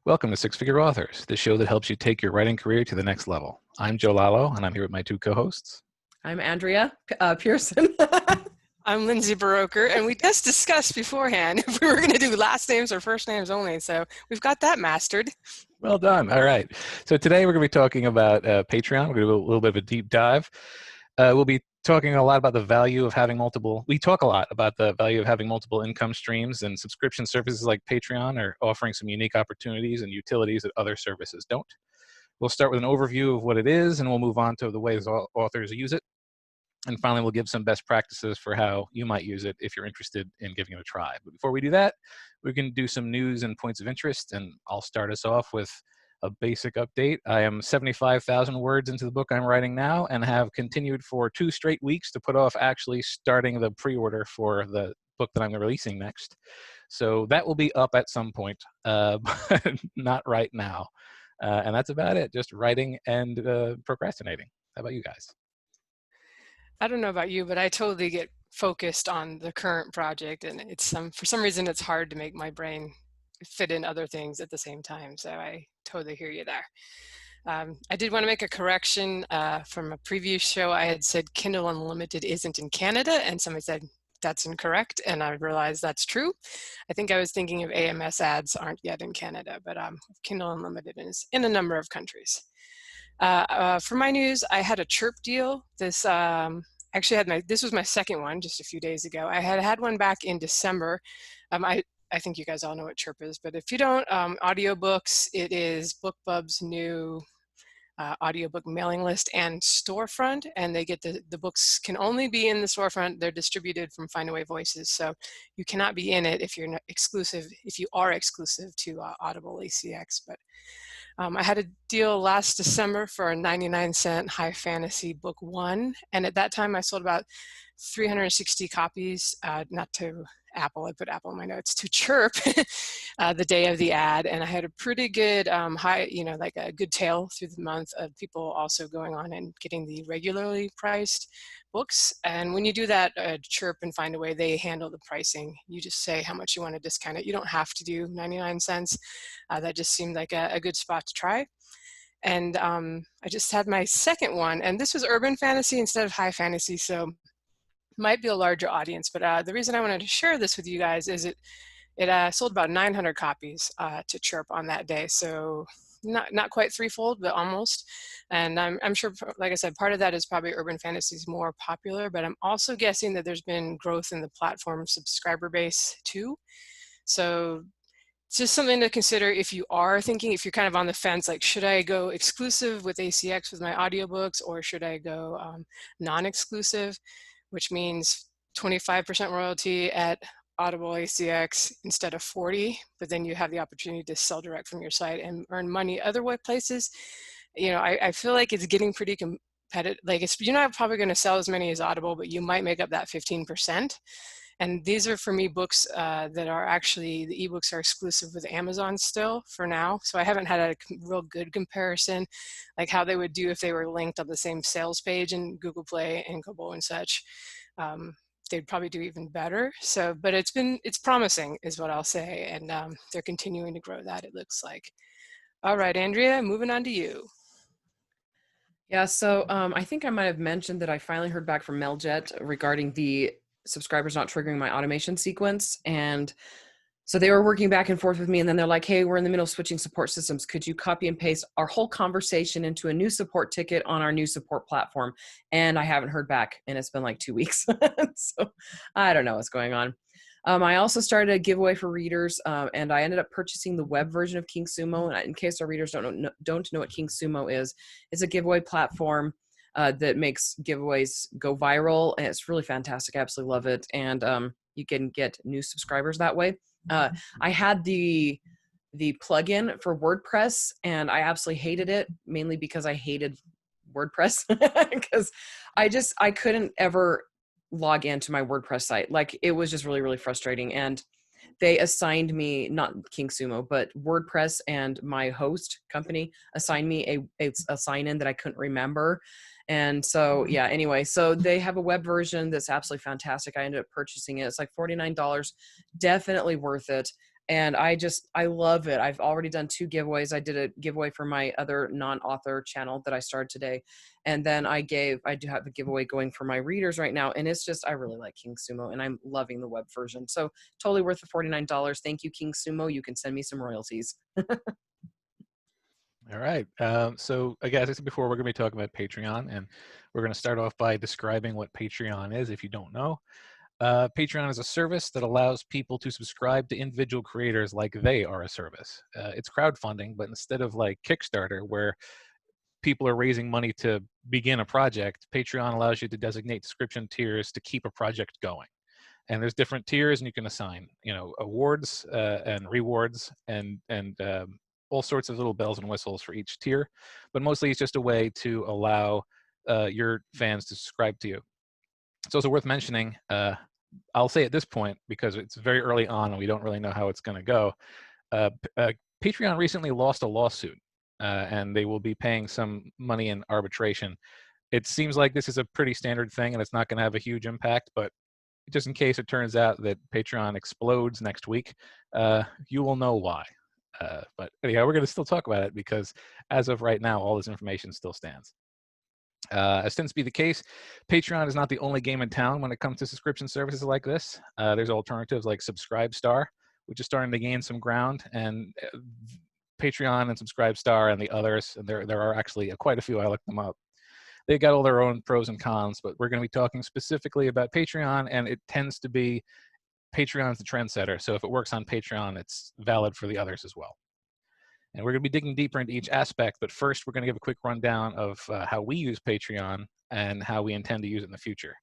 Welcome to Six Figure Authors, the show that helps you take your writing career to the next level. I'm Joe Lalo, and I'm here with my two co-hosts. I'm Andrea Pearson. I'm Lindsay Baroker, and we just discussed beforehand if we were going to do last names or first names only, so we've got that mastered. Well done. All right. So today we're going to be talking about Patreon. We're going to do a little bit of a deep dive. We'll be talking a lot about the value of having multiple. We talk a lot about the value of having multiple income streams, and subscription services like Patreon are offering some unique opportunities and utilities that other services don't. We'll start with an overview of what it is, and we'll move on to the ways authors use it. And finally, we'll give some best practices for how you might use it if you're interested in giving it a try. But before we do that, we can do some news and points of interest, and I'll start us off with a basic update. I am 75,000 words into the book I'm writing now and have continued for 2 straight weeks to put off actually starting the pre-order for the book that I'm releasing next. So that will be up at some point, but not right now. And that's about it, just writing and procrastinating. How about you guys? I don't know about you, but I totally get focused on the current project, and it's for some reason it's hard to make my brain fit in other things at the same time. So I totally hear you there. I did want to make a correction from a previous show. I had said Kindle Unlimited isn't in Canada, and somebody said that's incorrect, and I realized that's true. I think I was thinking of AMS ads aren't yet in Canada, but Kindle Unlimited is in a number of countries. For my news, I had a Chirp deal. This this was my second one just a few days ago. I had one back in December. I think you guys all know what Chirp is, but if you don't, audiobooks, it is BookBub's new audiobook mailing list and storefront, and they get the books can only be in the storefront. They're distributed from Findaway Voices, so you cannot be in it if you're not exclusive, if you are exclusive to Audible ACX. But I had a deal last December for a 99-cent high fantasy book 1, and at that time I sold about 360 copies, not to Apple, I put Apple in my notes, to Chirp the day of the ad, and I had a pretty good like a good tail through the month of people also going on and getting the regularly priced books. And when you do that, Chirp and Findaway, they handle the pricing. You just say how much you want to discount it. You don't have to do 99 cents. That just seemed like a good spot to try. And I just had my second one, and this was urban fantasy instead of high fantasy, so might be a larger audience. But the reason I wanted to share this with you guys is it sold about 900 copies to Chirp on that day. So not quite threefold, but almost. And I'm sure, like I said, part of that is probably urban fantasy is more popular, but I'm also guessing that there's been growth in the platform subscriber base too. So it's just something to consider if you are thinking, if you're kind of on the fence, like, should I go exclusive with ACX with my audiobooks, or should I go non-exclusive, which means 25% royalty at Audible ACX instead of 40, but then you have the opportunity to sell direct from your site and earn money other places. You know, I feel like it's getting pretty competitive. Like, you're not probably going to sell as many as Audible, but you might make up that 15%. And these are, for me, books that are actually, the ebooks are exclusive with Amazon still for now. So I haven't had a real good comparison, like how they would do if they were linked on the same sales page in Google Play and Kobo and such. They'd probably do even better. So, but it's promising is what I'll say. And they're continuing to grow that, it looks like. All right, Andrea, moving on to you. Yeah, so I think I might have mentioned that I finally heard back from MailJet regarding the subscribers not triggering my automation sequence. And so they were working back and forth with me, and then they're like, hey, we're in the middle of switching support systems. Could you copy and paste our whole conversation into a new support ticket on our new support platform? And I haven't heard back, and it's been like 2 weeks. So I don't know what's going on. I also started a giveaway for readers, and I ended up purchasing the web version of King Sumo. And in case our readers don't know what King Sumo is, it's a giveaway platform that makes giveaways go viral, and it's really fantastic. I absolutely love it, and you can get new subscribers that way. I had the plugin for WordPress, and I absolutely hated it, mainly because I hated WordPress because I couldn't ever log into my WordPress site. Like, it was just really, really frustrating. And they assigned me, not King Sumo, but WordPress and my host company assigned me a sign-in that I couldn't remember. And so, yeah, anyway, so they have a web version that's absolutely fantastic. I ended up purchasing it. It's like $49, definitely worth it. And I love it. I've already done 2 giveaways. I did a giveaway for my other non-author channel that I started today. And then I do have a giveaway going for my readers right now. And it's just, I really like King Sumo and I'm loving the web version. So totally worth the $49. Thank you, King Sumo. You can send me some royalties. All right. So, again, as I said before, we're going to be talking about Patreon, and we're going to start off by describing what Patreon is if you don't know. Patreon is a service that allows people to subscribe to individual creators like they are a service. It's crowdfunding, but instead of like Kickstarter, where people are raising money to begin a project, Patreon allows you to designate subscription tiers to keep a project going. And there's different tiers, and you can assign, awards and rewards and all sorts of little bells and whistles for each tier. But mostly, it's just a way to allow your fans to subscribe to you. It's also worth mentioning. I'll say at this point, because it's very early on and we don't really know how it's going to go. Patreon recently lost a lawsuit, and they will be paying some money in arbitration. It seems like this is a pretty standard thing, and it's not going to have a huge impact, but just in case it turns out that Patreon explodes next week, you will know why. But anyhow, we're going to still talk about it because as of right now, all this information still stands. As tends to be the case, Patreon is not the only game in town when it comes to subscription services like this. There's alternatives like Subscribestar, which is starting to gain some ground, and Patreon and Subscribestar and the others, and there are actually quite a few. I looked them up. They got all their own pros and cons, but we're going to be talking specifically about Patreon, and it tends to be Patreon's the trendsetter. So if it works on Patreon, it's valid for the others as well. And we're going to be digging deeper into each aspect, but first we're going to give a quick rundown of how we use Patreon and how we intend to use it in the future.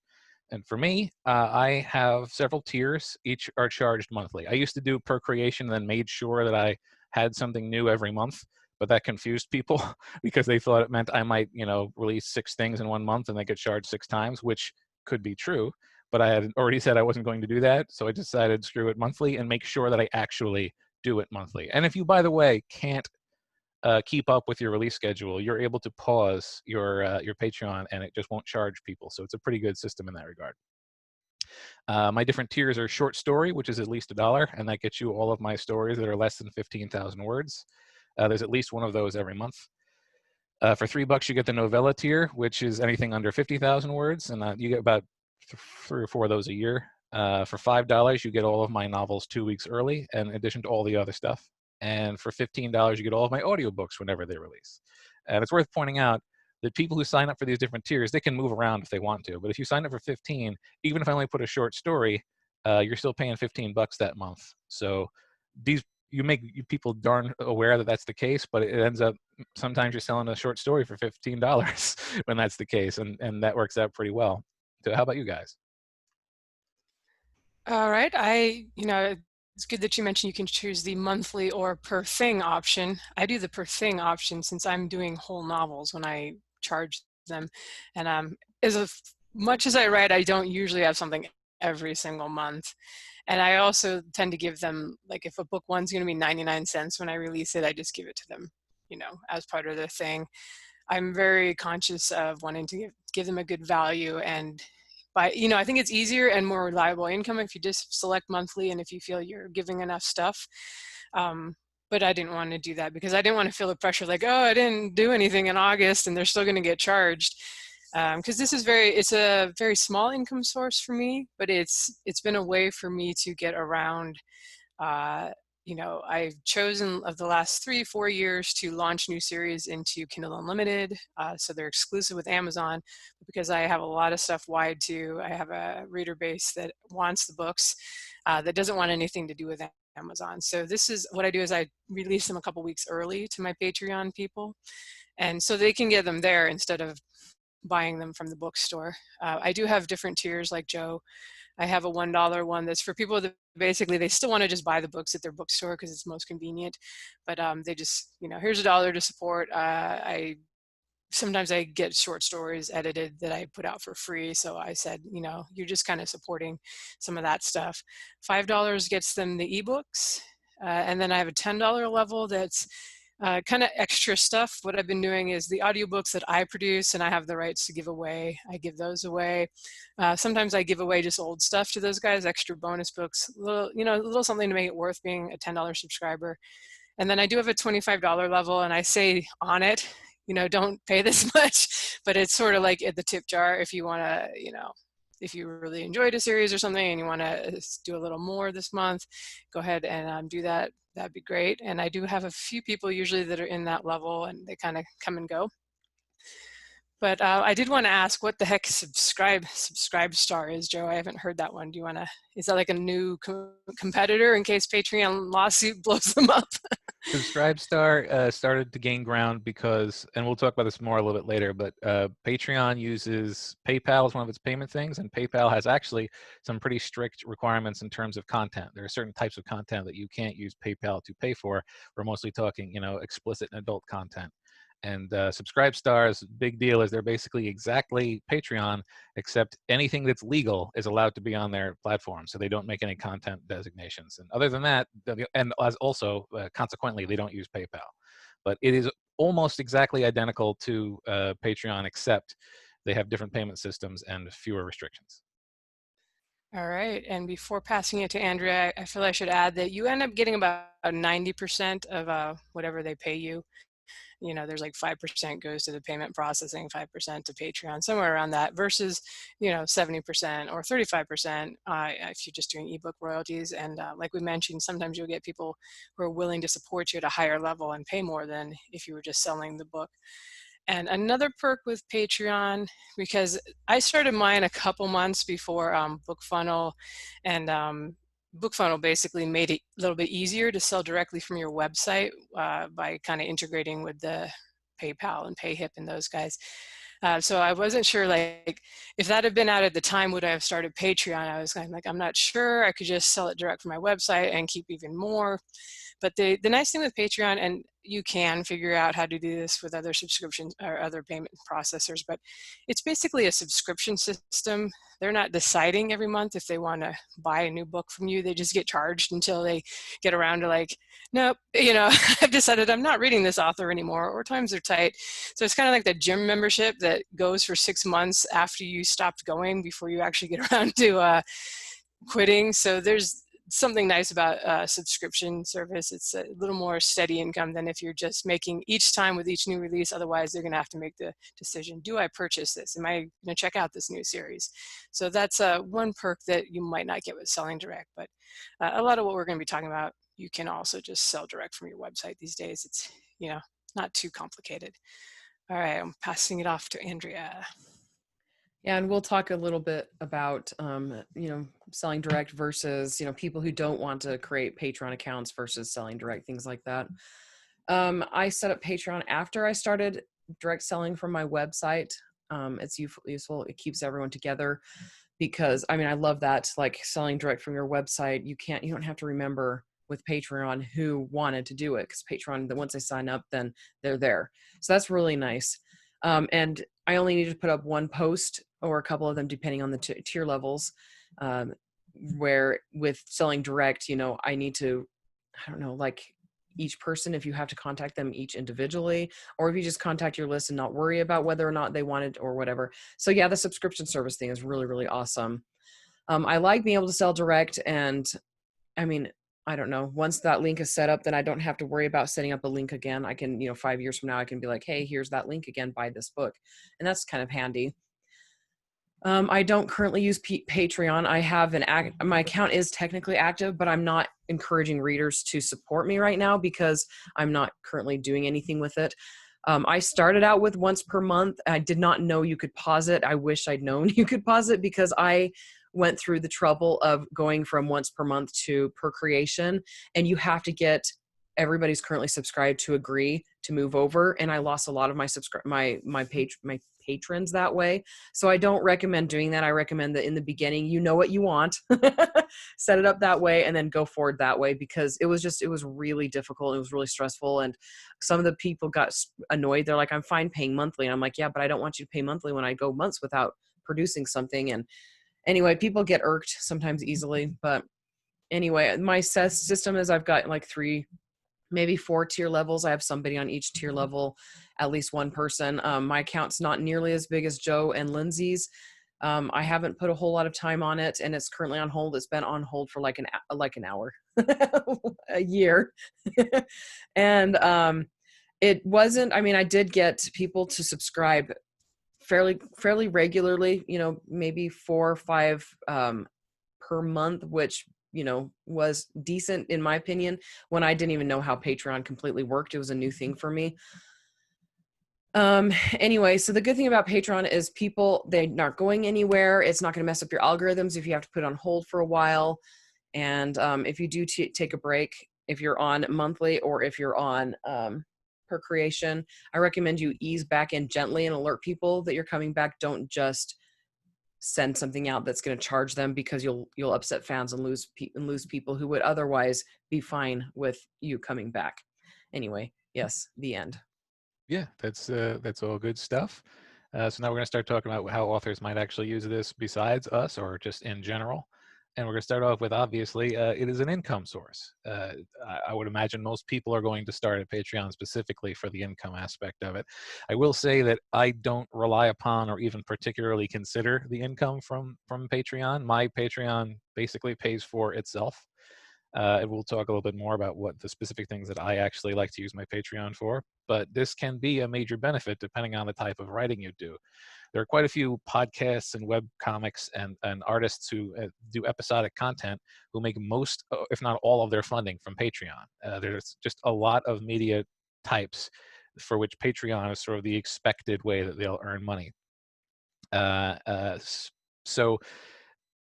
And for me, I have several tiers. Each are charged monthly. I used to do per creation and then made sure that I had something new every month, but that confused people because they thought it meant I might, release 6 things in one month and they get charged 6 times, which could be true. But I had already said I wasn't going to do that, so I decided screw it monthly and make sure that I actually do it monthly. And if you, by the way, can't keep up with your release schedule, you're able to pause your Patreon and it just won't charge people. So it's a pretty good system in that regard. My different tiers are short story, which is at least $1, and that gets you all of my stories that are less than 15,000 words. There's at least one of those every month. For $3, you get the novella tier, which is anything under 50,000 words, and you get about 3 or 4 of those a year. For $5, you get all of my novels 2 weeks early, in addition to all the other stuff. And for $15, you get all of my audiobooks whenever they release. And it's worth pointing out that people who sign up for these different tiers, they can move around if they want to. But if you sign up for 15, even if I only put a short story, you're still paying $15 that month. So you make people darn aware that that's the case, but it ends up sometimes you're selling a short story for $15 when that's the case, and that works out pretty well. So how about you guys? All right. It's good that you mentioned you can choose the monthly or per thing option. I do the per thing option since I'm doing whole novels when I charge them. And much as I write, I don't usually have something every single month. And I also tend to give them, like if a book one's going to be 99 cents when I release it, I just give it to them, as part of their thing. I'm very conscious of wanting to give them a good value, and I think it's easier and more reliable income if you just select monthly and if you feel you're giving enough stuff. But I didn't want to do that because I didn't want to feel the pressure like, oh, I didn't do anything in August and they're still going to get charged. Because it's a very small income source for me, but it's been a way for me to get around. I've chosen of the last 3-4 years to launch new series into Kindle Unlimited. So they're exclusive with Amazon because I have a lot of stuff wide too. I have a reader base that wants the books, that doesn't want anything to do with Amazon. So this is what I do is I release them a couple weeks early to my Patreon people. And so they can get them there instead of buying them from the bookstore. I do have different tiers like Joe. I have a $1 one that's for people that basically they still want to just buy the books at their bookstore because it's most convenient, but they just, here's $1 to support. Sometimes I get short stories edited that I put out for free. So I said, you're just kind of supporting some of that stuff. $5 gets them the ebooks. And then I have a $10 level that's kind of extra stuff. What I've been doing is the audiobooks that I produce and I have the rights to give away, I give those away. Sometimes I give away just old stuff to those guys, extra bonus books, a little something to make it worth being a $10 subscriber. And then I do have a $25 level, and I say on it, don't pay this much, but it's sort of like at the tip jar if you want to, if you really enjoyed a series or something and you want to do a little more this month, go ahead and do that. That'd be great. And I do have a few people usually that are in that level, and they kind of come and go. But I did want to ask what the heck subscribe star is, Joe. I haven't heard that one. Do you want to, is that like a new competitor in case Patreon lawsuit blows them up? SubscribeStar started to gain ground because, and we'll talk about this more a little bit later, but Patreon uses PayPal as one of its payment things, and PayPal has actually some pretty strict requirements in terms of content. There are certain types of content that you can't use PayPal to pay for. We're mostly talking, explicit and adult content. And SubscribeStar's big deal is they're basically exactly Patreon, except anything that's legal is allowed to be on their platform. So they don't make any content designations. And other than that, and as also consequently, they don't use PayPal. But it is almost exactly identical to Patreon, except they have different payment systems and fewer restrictions. All right. And before passing it to Andrea, I feel I should add that you end up getting about 90% of whatever they pay you. There's like 5% goes to the payment processing, 5% to Patreon, somewhere around that, versus 70% or 35% if you're just doing ebook royalties. And like we mentioned, sometimes you'll get people who are willing to support you at a higher level and pay more than if you were just selling the book. And another perk with Patreon, because I started mine a couple months before BookFunnel, and BookFunnel basically made it a little bit easier to sell directly from your website by kind of integrating with the PayPal and PayHip and those guys. So I wasn't sure, like, if that had been out at the time, would I have started Patreon? I was kind of like, I'm not sure. I could just sell it direct from my website and keep even more. But the nice thing with Patreon, and you can figure out how to do this with other subscriptions or other payment processors, but it's basically a subscription system. They're not deciding every month if they want to buy a new book from you. They just get charged until they get around to like, nope, I've decided I'm not reading this author anymore, or times are tight. So it's kind of like the gym membership that goes for 6 months after you stopped going before you actually get around to quitting. So there's something nice about a subscription service. It's a little more steady income than if you're just making each time with each new release. Otherwise, they're going to have to make the decision, do I purchase this? Am I going to check out this new series? So that's one perk that you might not get with selling direct. But a lot of what we're going to be talking about, you can also just sell direct from your website these days. It's, not too complicated. All right, I'm passing it off to Andrea. Yeah, and we'll talk a little bit about, selling direct versus, people who don't want to create Patreon accounts versus selling direct, things like that. I set up Patreon after I started direct selling from my website. It's useful. It keeps everyone together because, I love that, like selling direct from your website. You don't have to remember with Patreon who wanted to do it, because Patreon, once they sign up, then they're there. So that's really nice. And I only need to put up one post or a couple of them depending on the tier levels, where with selling direct, I need to, like each person, if you have to contact them each individually, or if you just contact your list and not worry about whether or not they wanted or whatever. So yeah, the subscription service thing is really, really awesome. I like being able to sell direct, and I don't know, once that link is set up, then I don't have to worry about setting up a link again. I can, 5 years from now, I can be like, hey, here's that link again, buy this book. And that's kind of handy. I don't currently use Patreon. I have my account is technically active, but I'm not encouraging readers to support me right now because I'm not currently doing anything with it. I started out with once per month. I did not know you could pause it. I wish I'd known you could pause it, because I went through the trouble of going from once per month to per creation, and you have to get everybody's currently subscribed to agree to move over. And I lost a lot of my patrons that way. So I don't recommend doing that. I recommend that in the beginning, you know what you want, set it up that way, and then go forward that way, because it was really difficult. It was really stressful. And some of the people got annoyed. They're like, I'm fine paying monthly. And I'm like, yeah, but I don't want you to pay monthly when I go months without producing something. And anyway, people get irked sometimes easily. But anyway, my system is I've got like 3 maybe 4 tier levels. I have somebody on each tier level, at least one person. My account's not nearly as big as Joe and Lindsay's. I haven't put a whole lot of time on it, and it's currently on hold. It's been on hold for like an hour, a year, and it wasn't. I mean, I did get people to subscribe fairly regularly. You know, maybe 4 or 5 per month, which was decent in my opinion. When I didn't even know how Patreon completely worked, it was a new thing for me. Anyway, so the good thing about Patreon is they're not going anywhere. It's not going to mess up your algorithms if you have to put it on hold for a while. And if you do take a break, if you're on monthly or if you're on per creation, I recommend you ease back in gently and alert people that you're coming back. Don't just send something out that's going to charge them, because you'll upset fans and lose people who would otherwise be fine with you coming back. Anyway, yes, the end. Yeah, that's all good stuff. So now we're going to start talking about how authors might actually use this besides us, or just in general. And we're going to start off with, obviously, it is an income source. I would imagine most people are going to start at Patreon specifically for the income aspect of it. I will say that I don't rely upon or even particularly consider the income from Patreon. My Patreon basically pays for itself. And we'll talk a little bit more about what the specific things that I actually like to use my Patreon for. But this can be a major benefit depending on the type of writing you do. There are quite a few podcasts and web comics and artists who do episodic content who make most, if not all, of their funding from Patreon. There's just a lot of media types for which Patreon is sort of the expected way that they'll earn money. So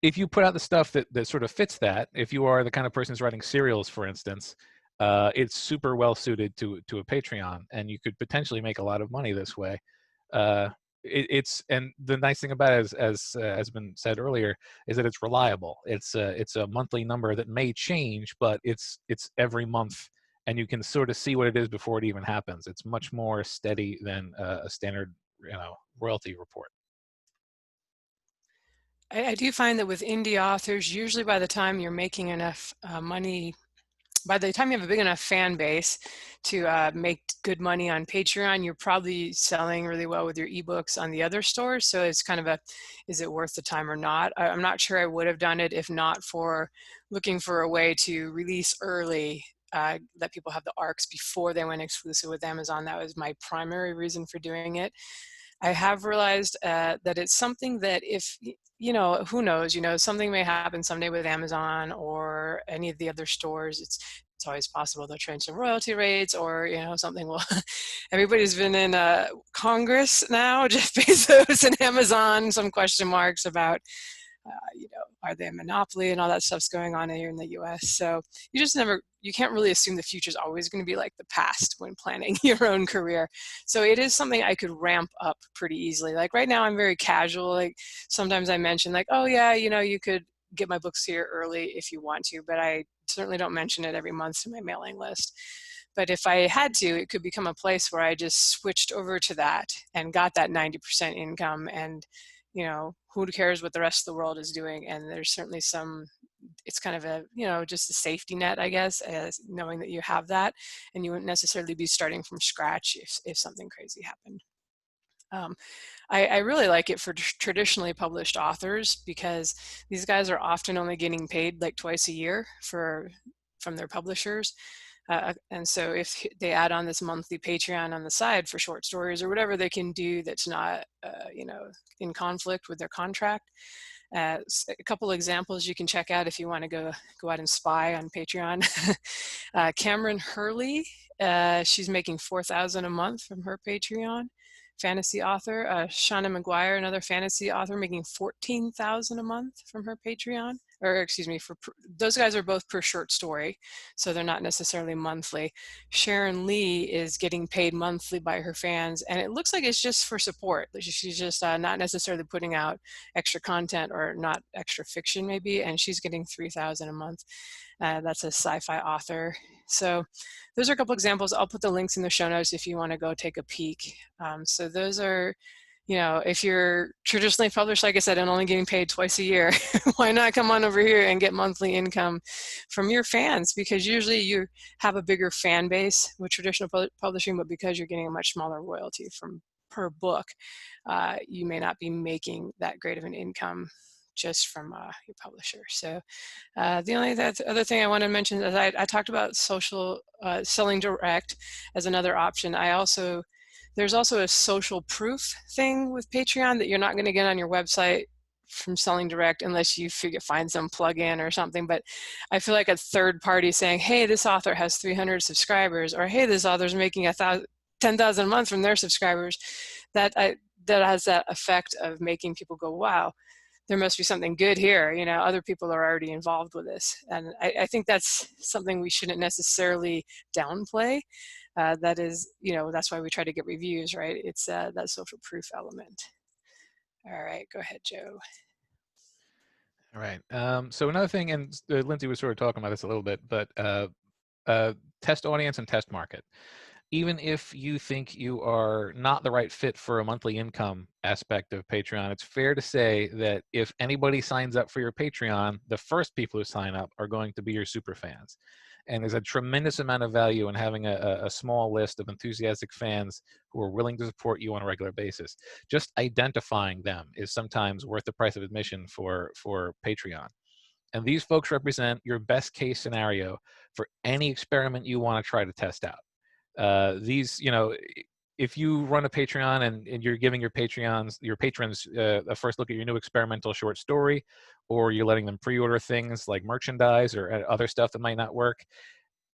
if you put out the stuff that sort of fits that, if you are the kind of person who's writing serials, for instance, it's super well suited to a Patreon, and you could potentially make a lot of money this way. And the nice thing about it, as has been said earlier, is that it's reliable. It's a monthly number that may change, but it's every month, and you can sort of see what it is before it even happens. It's much more steady than a standard royalty report. I do find that with indie authors, usually by the time you're making enough money, by the time you have a big enough fan base to make good money on Patreon, you're probably selling really well with your ebooks on the other stores. So it's kind of is it worth the time or not? I'm not sure I would have done it if not for looking for a way to release early, let people have the arcs before they went exclusive with Amazon. That was my primary reason for doing it. I have realized that it's something that if, who knows, something may happen someday with Amazon or any of the other stores. It's always possible they'll change the royalty rates, or, something will, everybody's been in Congress now, Jeff Bezos and Amazon, some question marks about, are they a monopoly and all that stuff's going on here in the US. So you can't really assume the future is always going to be like the past when planning your own career. So it is something I could ramp up pretty easily. Like right now I'm very casual. Like sometimes I mention like, oh yeah, you could get my books here early if you want to, but I certainly don't mention it every month to my mailing list. But if I had to, it could become a place where I just switched over to that and got that 90% income, and who cares what the rest of the world is doing? And there's certainly it's kind of a, just a safety net, I guess, as knowing that you have that, and you wouldn't necessarily be starting from scratch if something crazy happened. I really like it for traditionally published authors, because these guys are often only getting paid like twice a year from their publishers. And so if they add on this monthly Patreon on the side for short stories or whatever they can do that's not, in conflict with their contract. A couple examples you can check out if you want to go out and spy on Patreon. Cameron Hurley, she's making $4,000 a month from her Patreon. Fantasy author. Shauna McGuire, another fantasy author, making $14,000 a month from her Patreon. Or excuse me, those guys are both per short story, so they're not necessarily monthly. Sharon Lee is getting paid monthly by her fans, and it looks like it's just for support. She's just not necessarily putting out extra content or not extra fiction maybe, and she's getting $3,000 a month. That's a sci-fi author. So those are a couple examples. I'll put the links in the show notes if you want to go take a peek. So those are You know, if you're traditionally published, like I said, and only getting paid twice a year, why not come on over here and get monthly income from your fans? Because usually you have a bigger fan base with traditional publishing, but because you're getting a much smaller royalty from per book, you may not be making that great of an income just from your publisher. So the only other thing I want to mention is I talked about social selling direct as another option. There's also a social proof thing with Patreon that you're not going to get on your website from selling direct unless you find some plugin or something. But I feel like a third party saying, hey, this author has 300 subscribers, or hey, this author's making 10,000 a month from their subscribers, that has that effect of making people go, wow, there must be something good here. You know, other people are already involved with this. And I think that's something we shouldn't necessarily downplay. That is, you know, that's why we try to get reviews, right? It's that social proof element. All right, go ahead, Joe. All right. So another thing, and Lindsay was sort of talking about this a little bit, but test audience and test market. Even if you think you are not the right fit for a monthly income aspect of Patreon, it's fair to say that if anybody signs up for your Patreon, the first people who sign up are going to be your super fans. And there's a tremendous amount of value in having a small list of enthusiastic fans who are willing to support you on a regular basis. Just identifying them is sometimes worth the price of admission for Patreon. And these folks represent your best case scenario for any experiment you want to try to test out. These, you know, if you run a Patreon and you're giving your patrons a first look at your new experimental short story, or you're letting them pre-order things like merchandise or other stuff that might not work,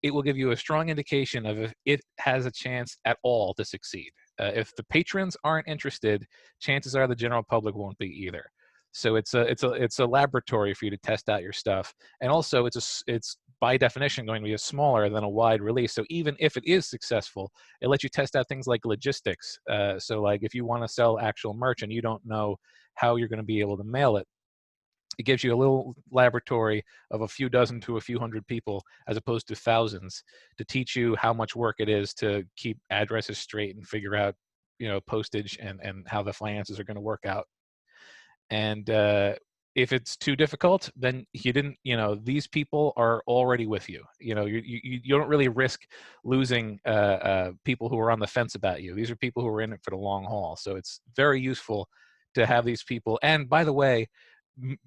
it will give you a strong indication of if it has a chance at all to succeed. If the patrons aren't interested, chances are the general public won't be either. So it's a laboratory for you to test out your stuff, and also it's by definition going to be a smaller than a wide release. So even if it is successful, it lets you test out things like logistics. So like if you want to sell actual merch and you don't know how you're going to be able to mail it, it gives you a little laboratory of a few dozen to a few hundred people as opposed to thousands to teach you how much work it is to keep addresses straight and figure out, you know, postage and how the finances are going to work out. And if it's too difficult, then you know, these people are already with you. You know, you don't really risk losing people who are on the fence about you. These are people who are in it for the long haul. So it's very useful to have these people. And by the way,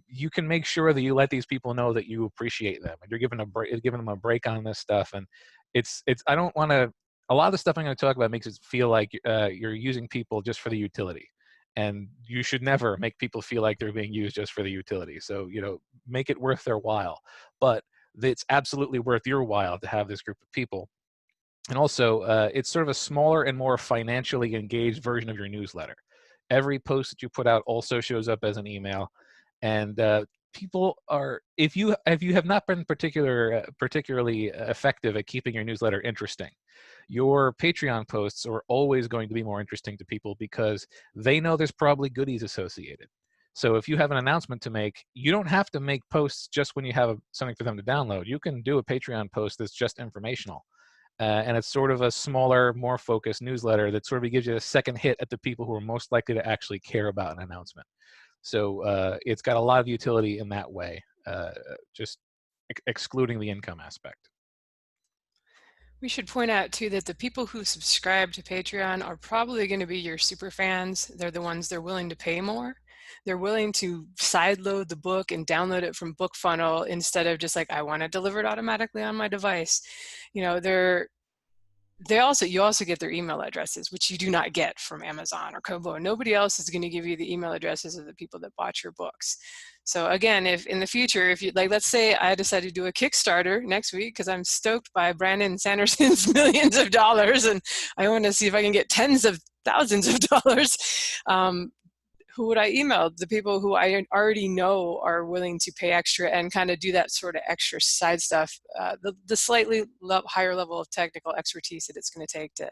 you can make sure that you let these people know that you appreciate them and you're giving them a break on this stuff. And I don't want to. A lot of the stuff I'm going to talk about makes it feel like you're using people just for the utility. And you should never make people feel like they're being used just for the utility. So, you know, make it worth their while. But it's absolutely worth your while to have this group of people. And also, it's sort of a smaller and more financially engaged version of your newsletter. Every post that you put out also shows up as an email. And people are, if you have not been particularly effective at keeping your newsletter interesting, your Patreon posts are always going to be more interesting to people because they know there's probably goodies associated. So if you have an announcement to make, you don't have to make posts just when you have something for them to download. You can do a Patreon post that's just informational. And it's sort of a smaller, more focused newsletter that sort of gives you a second hit at the people who are most likely to actually care about an announcement. So it's got a lot of utility in that way, just excluding the income aspect. We should point out too that the people who subscribe to Patreon are probably going to be your super fans. They're the ones they're willing to pay more. They're willing to sideload the book and download it from BookFunnel instead of just like, I want it delivered automatically on my device. You know, you also get their email addresses, which you do not get from Amazon or Kobo. Nobody else is going to give you the email addresses of the people that bought your books. So again, if in the future, if you like, let's say I decide to do a Kickstarter next week because I'm stoked by Brandon Sanderson's millions of dollars and I want to see if I can get tens of thousands of dollars. Who would I email? The people who I already know are willing to pay extra and kind of do that sort of extra side stuff, the slightly higher level of technical expertise that it's going to take to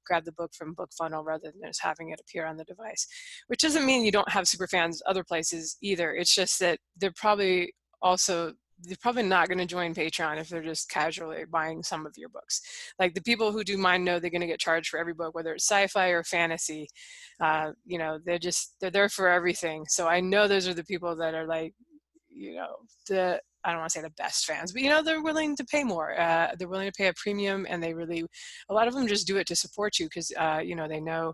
grab the book from BookFunnel rather than just having it appear on the device. Which doesn't mean you don't have super fans other places either. It's just that they're probably also they're probably not going to join Patreon if they're just casually buying some of your books. Like the people who do mine know they're going to get charged for every book, whether it's sci-fi or fantasy. You know, they're there for everything. So I know those are the people that are like, you know, I don't want to say the best fans, but you know, they're willing to pay more. They're willing to pay a premium, and a lot of them just do it to support you because you know, they know,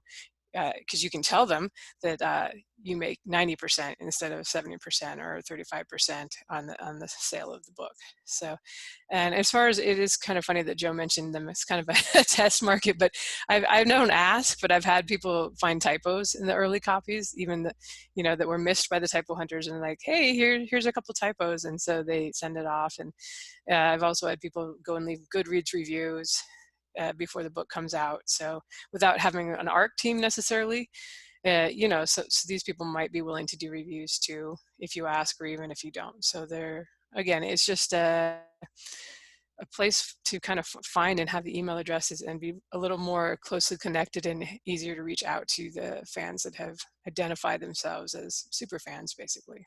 because you can tell them that you make 90% instead of 70% or 35% on the sale of the book. So, and as far as, it is kind of funny that Joe mentioned them as kind of a test market, but I've known ask, but I've had people find typos in the early copies, even that, you know, that were missed by the typo hunters, and like, hey, here's a couple typos, and so they send it off. And I've also had people go and leave Goodreads reviews before the book comes out. So without having an ARC team necessarily, you know, so these people might be willing to do reviews too, if you ask, or even if you don't. So they're, again, it's just a place to kind of find and have the email addresses and be a little more closely connected and easier to reach out to the fans that have identified themselves as super fans, basically.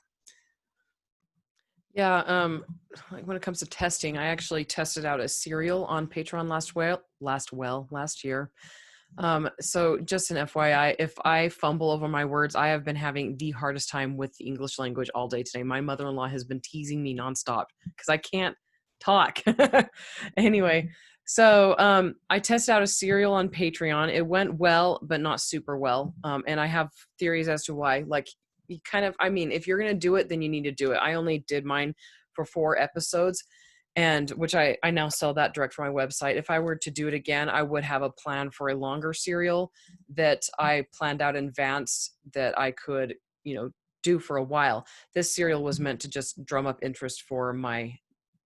Yeah, like when it comes to testing, I actually tested out a serial on Patreon last year. So just an FYI, if I fumble over my words, I have been having the hardest time with the English language all day today. My mother-in-law has been teasing me nonstop because I can't talk. Anyway, so I tested out a serial on Patreon. It went well, but not super well. And I have theories as to why. Like, you kind of, I mean, if you're going to do it, then you need to do it. I only did mine for 4 episodes, and which I now sell that direct from my website. If I were to do it again, I would have a plan for a longer serial that I planned out in advance that I could, you know, do for a while. This serial was meant to just drum up interest for my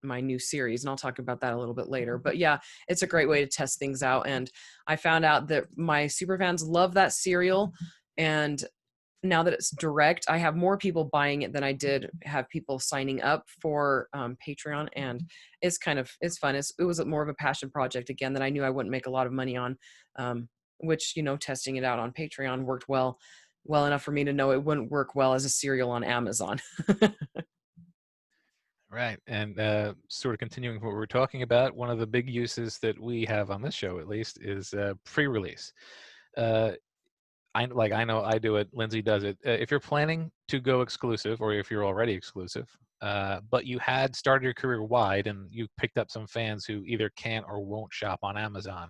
new series, and I'll talk about that a little bit later. But yeah, it's a great way to test things out, and I found out that my superfans love that serial, and now that it's direct, I have more people buying it than I did have people signing up for Patreon, and it's fun. It was more of a passion project again that I knew I wouldn't make a lot of money on, which, you know, testing it out on Patreon worked well enough for me to know it wouldn't work well as a serial on Amazon. Right. And sort of continuing what we were talking about, one of the big uses that we have on this show, at least, is pre-release. I know I do it. Lindsay does it. If you're planning to go exclusive, or if you're already exclusive, but you had started your career wide and you picked up some fans who either can't or won't shop on Amazon,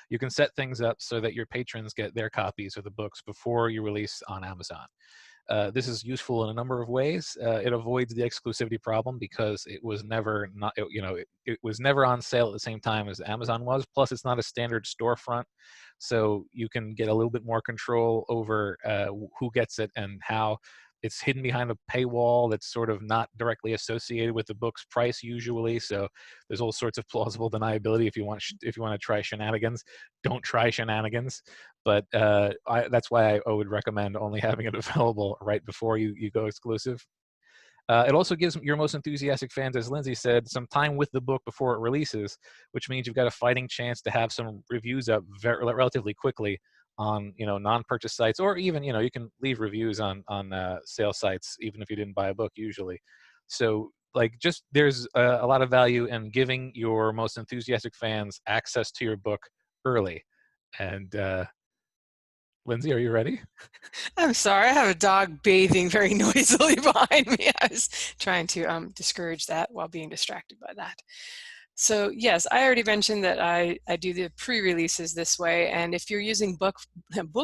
you can set things up so that your patrons get their copies of the books before you release on Amazon. This is useful in a number of ways. It avoids the exclusivity problem because it was never it was never on sale at the same time as Amazon was. Plus, it's not a standard storefront, so you can get a little bit more control over who gets it and how. It's hidden behind a paywall that's sort of not directly associated with the book's price usually. So there's all sorts of plausible deniability. If you want to try shenanigans, don't try shenanigans. But that's why I would recommend only having it available right before you go exclusive. It also gives your most enthusiastic fans, as Lindsay said, some time with the book before it releases, which means you've got a fighting chance to have some reviews up relatively quickly on, you know, non-purchase sites, or even, you know, you can leave reviews on sales sites even if you didn't buy a book usually. So like, just there's a lot of value in giving your most enthusiastic fans access to your book early. And Lindsay, are you ready? I'm sorry, I have a dog bathing very noisily behind me. I was trying to discourage that while being distracted by that. So yes, I already mentioned that I do the pre-releases this way, and if you're using book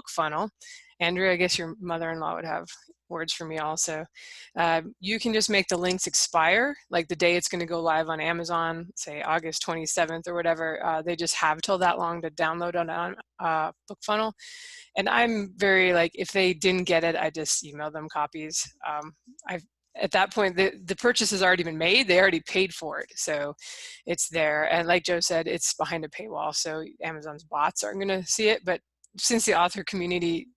funnel, Andrew, I guess your mother-in-law would have words for me also. You can just make the links expire, like the day it's going to go live on Amazon, say August 27th or whatever. They just have till that long to download on book funnel. And I'm very like, if they didn't get it, I just email them copies. At that point, the purchase has already been made. They already paid for it. So it's there. And like Joe said, it's behind a paywall. So Amazon's bots aren't going to see it. But since the author community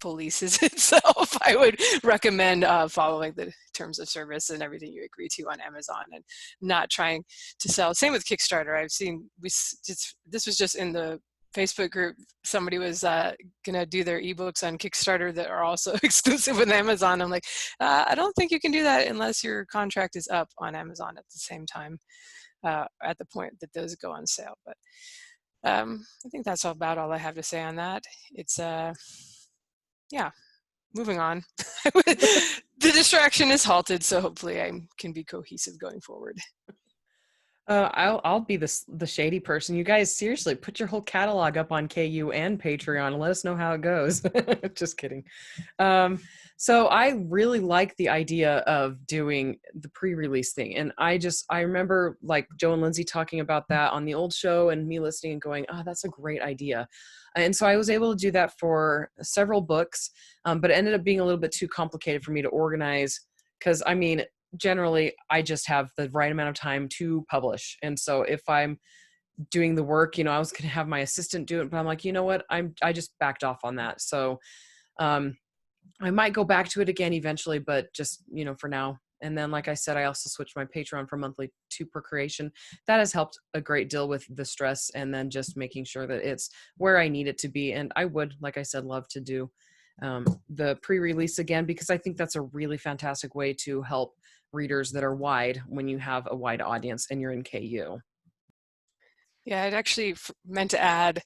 polices itself, I would recommend following the terms of service and everything you agree to on Amazon, and not trying to sell. Same with Kickstarter. I've seen, this was just in the Facebook group, somebody was gonna do their ebooks on Kickstarter that are also exclusive with Amazon. I'm like, I don't think you can do that unless your contract is up on Amazon at the same time, at the point that those go on sale. But I think that's about all I have to say on that. It's yeah, moving on. The distraction is halted, so hopefully I can be cohesive going forward. I'll be the shady person. You guys, seriously, put your whole catalog up on KU and Patreon and let us know how it goes. Just kidding. So I really like the idea of doing the pre-release thing. And I remember like Joe and Lindsay talking about that on the old show and me listening and going, oh, that's a great idea. And so I was able to do that for several books, but it ended up being a little bit too complicated for me to organize because, I mean, generally I just have the right amount of time to publish. And so if I'm doing the work, you know, I was going to have my assistant do it, but I'm like, you know what? I just backed off on that. So, I might go back to it again eventually, but just, you know, for now. And then, like I said, I also switched my Patreon from monthly to per creation. That has helped a great deal with the stress and then just making sure that it's where I need it to be. And I would, like I said, love to do the pre-release again, because I think that's a really fantastic way to help readers that are wide when you have a wide audience and you're in KU. Yeah, I'd actually meant to add,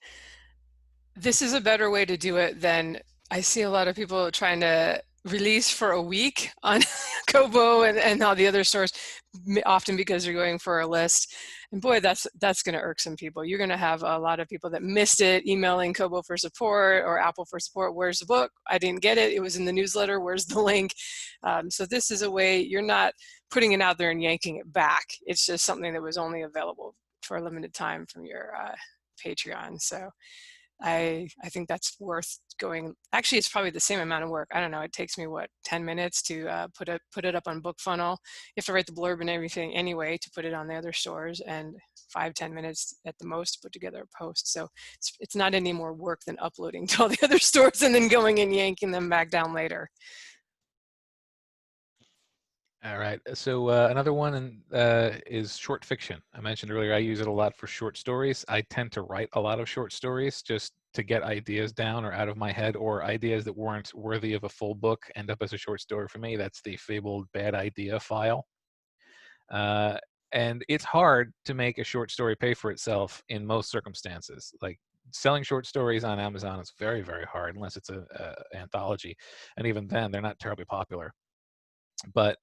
this is a better way to do it than I see a lot of people trying to release for a week on Kobo and all the other stores, often because they're going for a list. And boy, that's going to irk some people. You're going to have a lot of people that missed it, emailing Kobo for support or Apple for support. Where's the book? I didn't get it. It was in the newsletter. Where's the link? So this is a way you're not putting it out there and yanking it back. It's just something that was only available for a limited time from your Patreon. So I think that's worth going. Actually, it's probably the same amount of work. I don't know. It takes me 10 minutes to put it up on BookFunnel. You have to write the blurb and everything anyway to put it on the other stores, and 5-10 minutes at the most to put together a post. So it's not any more work than uploading to all the other stores and then going and yanking them back down later. All right. So another one is short fiction. I mentioned earlier I use it a lot for short stories. I tend to write a lot of short stories just to get ideas down or out of my head, or ideas that weren't worthy of a full book end up as a short story for me. That's the fabled bad idea file. And it's hard to make a short story pay for itself in most circumstances. Like selling short stories on Amazon is very, very hard unless it's an anthology. And even then, they're not terribly popular. But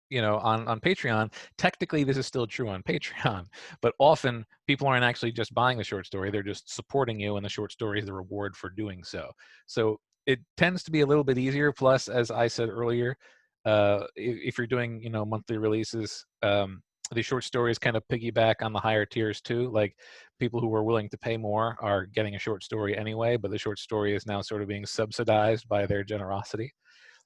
you know, on Patreon, technically this is still true on Patreon, but often people aren't actually just buying the short story, they're just supporting you, and the short story is the reward for doing so. So it tends to be a little bit easier. Plus, as I said earlier, if you're doing, you know, monthly releases, the short stories kind of piggyback on the higher tiers too. Like people who are willing to pay more are getting a short story anyway, but the short story is now sort of being subsidized by their generosity.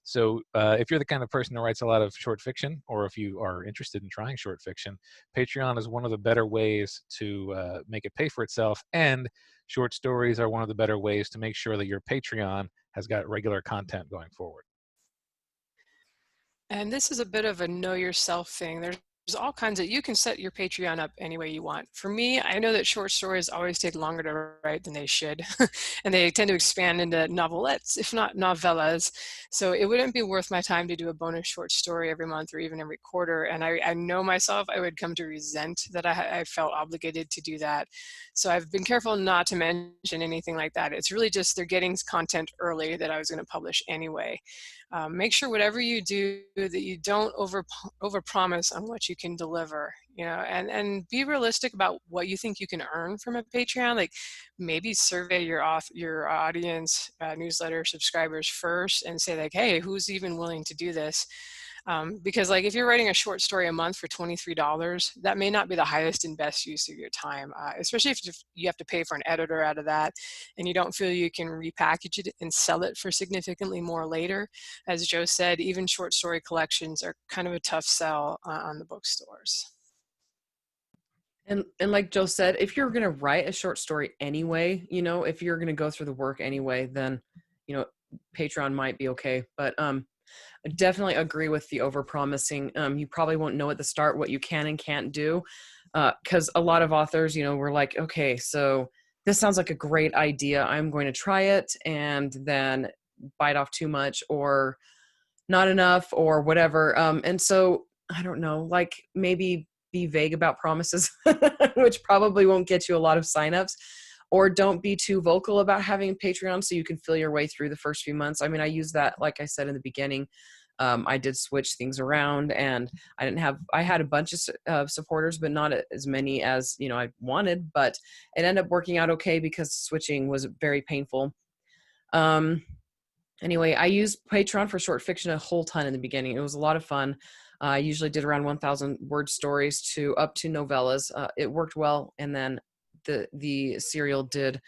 So if you're the kind of person who writes a lot of short fiction, or if you are interested in trying short fiction, Patreon is one of the better ways to make it pay for itself. And short stories are one of the better ways to make sure that your Patreon has got regular content going forward. And this is a bit of a know yourself thing. There's all kinds of, you can set your Patreon up any way you want. For me, I know that short stories always take longer to write than they should. And they tend to expand into novelettes, if not novellas. So it wouldn't be worth my time to do a bonus short story every month or even every quarter. And I know myself, I would come to resent that I felt obligated to do that. So I've been careful not to mention anything like that. It's really just they're getting content early that I was going to publish anyway. Make sure whatever you do that you don't overpromise on what you can deliver, you know, and be realistic about what you think you can earn from a Patreon. Like maybe survey your audience, newsletter subscribers first, and say like, hey, who's even willing to do this? Because like if you're writing a short story a month for $23, that may not be the highest and best use of your time, especially if you have to pay for an editor out of that and you don't feel you can repackage it and sell it for significantly more later. As Joe said, even short story collections are kind of a tough sell on the bookstores. And like Joe said, if you're going to write a short story anyway, you know, if you're going to go through the work anyway, then, you know, Patreon might be okay. But I definitely agree with the overpromising. You probably won't know at the start what you can and can't do, because a lot of authors, you know, were like, okay, so this sounds like a great idea. I'm going to try it, and then bite off too much or not enough or whatever. And so I don't know, like maybe be vague about promises, which probably won't get you a lot of signups, or don't be too vocal about having a Patreon so you can feel your way through the first few months. I mean, I use that, like I said in the beginning. I did switch things around, and I had a bunch of supporters, but not as many as, I wanted, but it ended up working out okay because switching was very painful. Anyway, I used Patreon for short fiction a whole ton in the beginning. It was a lot of fun. I usually did around 1,000 word stories to up to novellas. It worked well, and then the serial did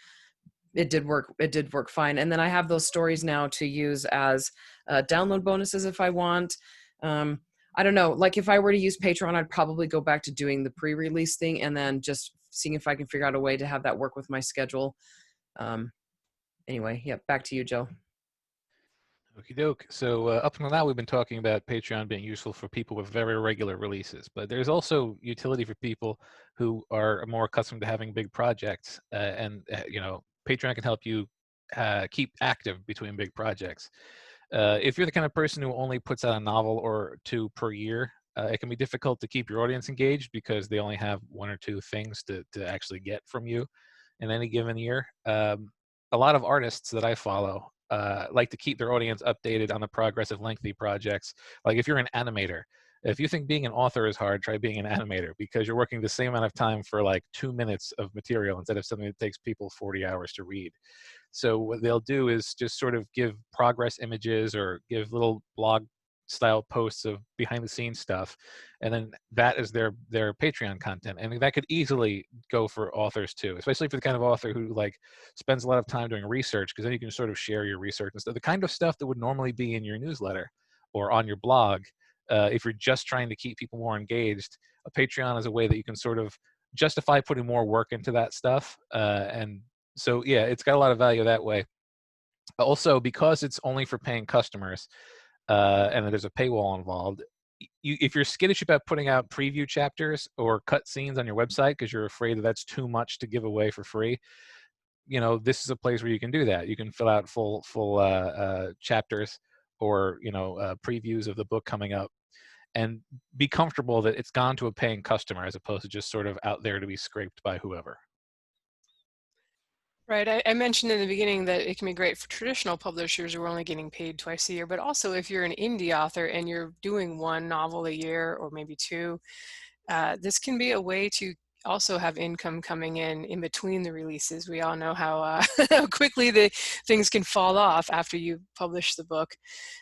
work. It did work fine. And then I have those stories now to use as download bonuses if I want. I don't know. Like if I were to use Patreon, I'd probably go back to doing the pre-release thing and then just seeing if I can figure out a way to have that work with my schedule. Anyway, yeah, back to you, Joe. Okie doke. So up until now, we've been talking about Patreon being useful for people with very regular releases, but there's also utility for people who are more accustomed to having big projects, and Patreon can help you keep active between big projects. If you're the kind of person who only puts out a novel or two per year, it can be difficult to keep your audience engaged because they only have one or two things to actually get from you in any given year. A lot of artists that I follow like to keep their audience updated on the progress of lengthy projects. Like if you're an animator, if you think being an author is hard, try being an animator because you're working the same amount of time for like 2 minutes of material instead of something that takes people 40 hours to read. So what they'll do is just sort of give progress images or give little blog style posts of behind the scenes stuff, and then that is their Patreon content. And that could easily go for authors too, especially for the kind of author who like spends a lot of time doing research, because then you can sort of share your research and stuff, the kind of stuff that would normally be in your newsletter or on your blog. If you're just trying to keep people more engaged, a Patreon is a way that you can sort of justify putting more work into that stuff. And so yeah, it's got a lot of value that way. Also, because it's only for paying customers, and there's a paywall involved, if you're skittish about putting out preview chapters or cut scenes on your website because you're afraid that that's too much to give away for free, this is a place where you can do that. You can fill out full chapters or previews of the book coming up, and be comfortable that it's gone to a paying customer as opposed to just sort of out there to be scraped by whoever. Right. I mentioned in the beginning that it can be great for traditional publishers who are only getting paid twice a year, but also if you're an indie author and you're doing one novel a year or maybe two, this can be a way to also have income coming in between the releases. We all know how how quickly the things can fall off after you publish the book.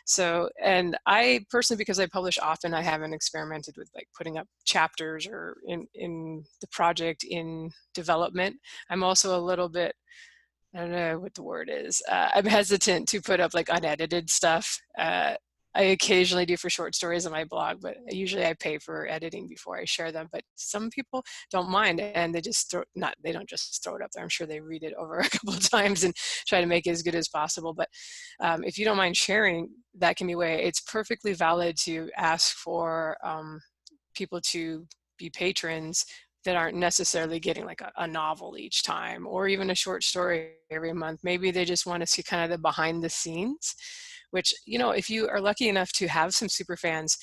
So, and I personally, because I publish often, I haven't experimented with like putting up chapters or in the project in development. I'm also a little bit, I don't know what the word is. I'm hesitant to put up like unedited stuff. I occasionally do for short stories on my blog, but usually I pay for editing before I share them. But some people don't mind, and they just they don't just throw it up there. I'm sure they read it over a couple of times and try to make it as good as possible. But if you don't mind sharing, that can be a way. It's perfectly valid to ask for people to be patrons that aren't necessarily getting like a novel each time or even a short story every month. Maybe they just want to see kind of the behind the scenes, which, if you are lucky enough to have some super fans,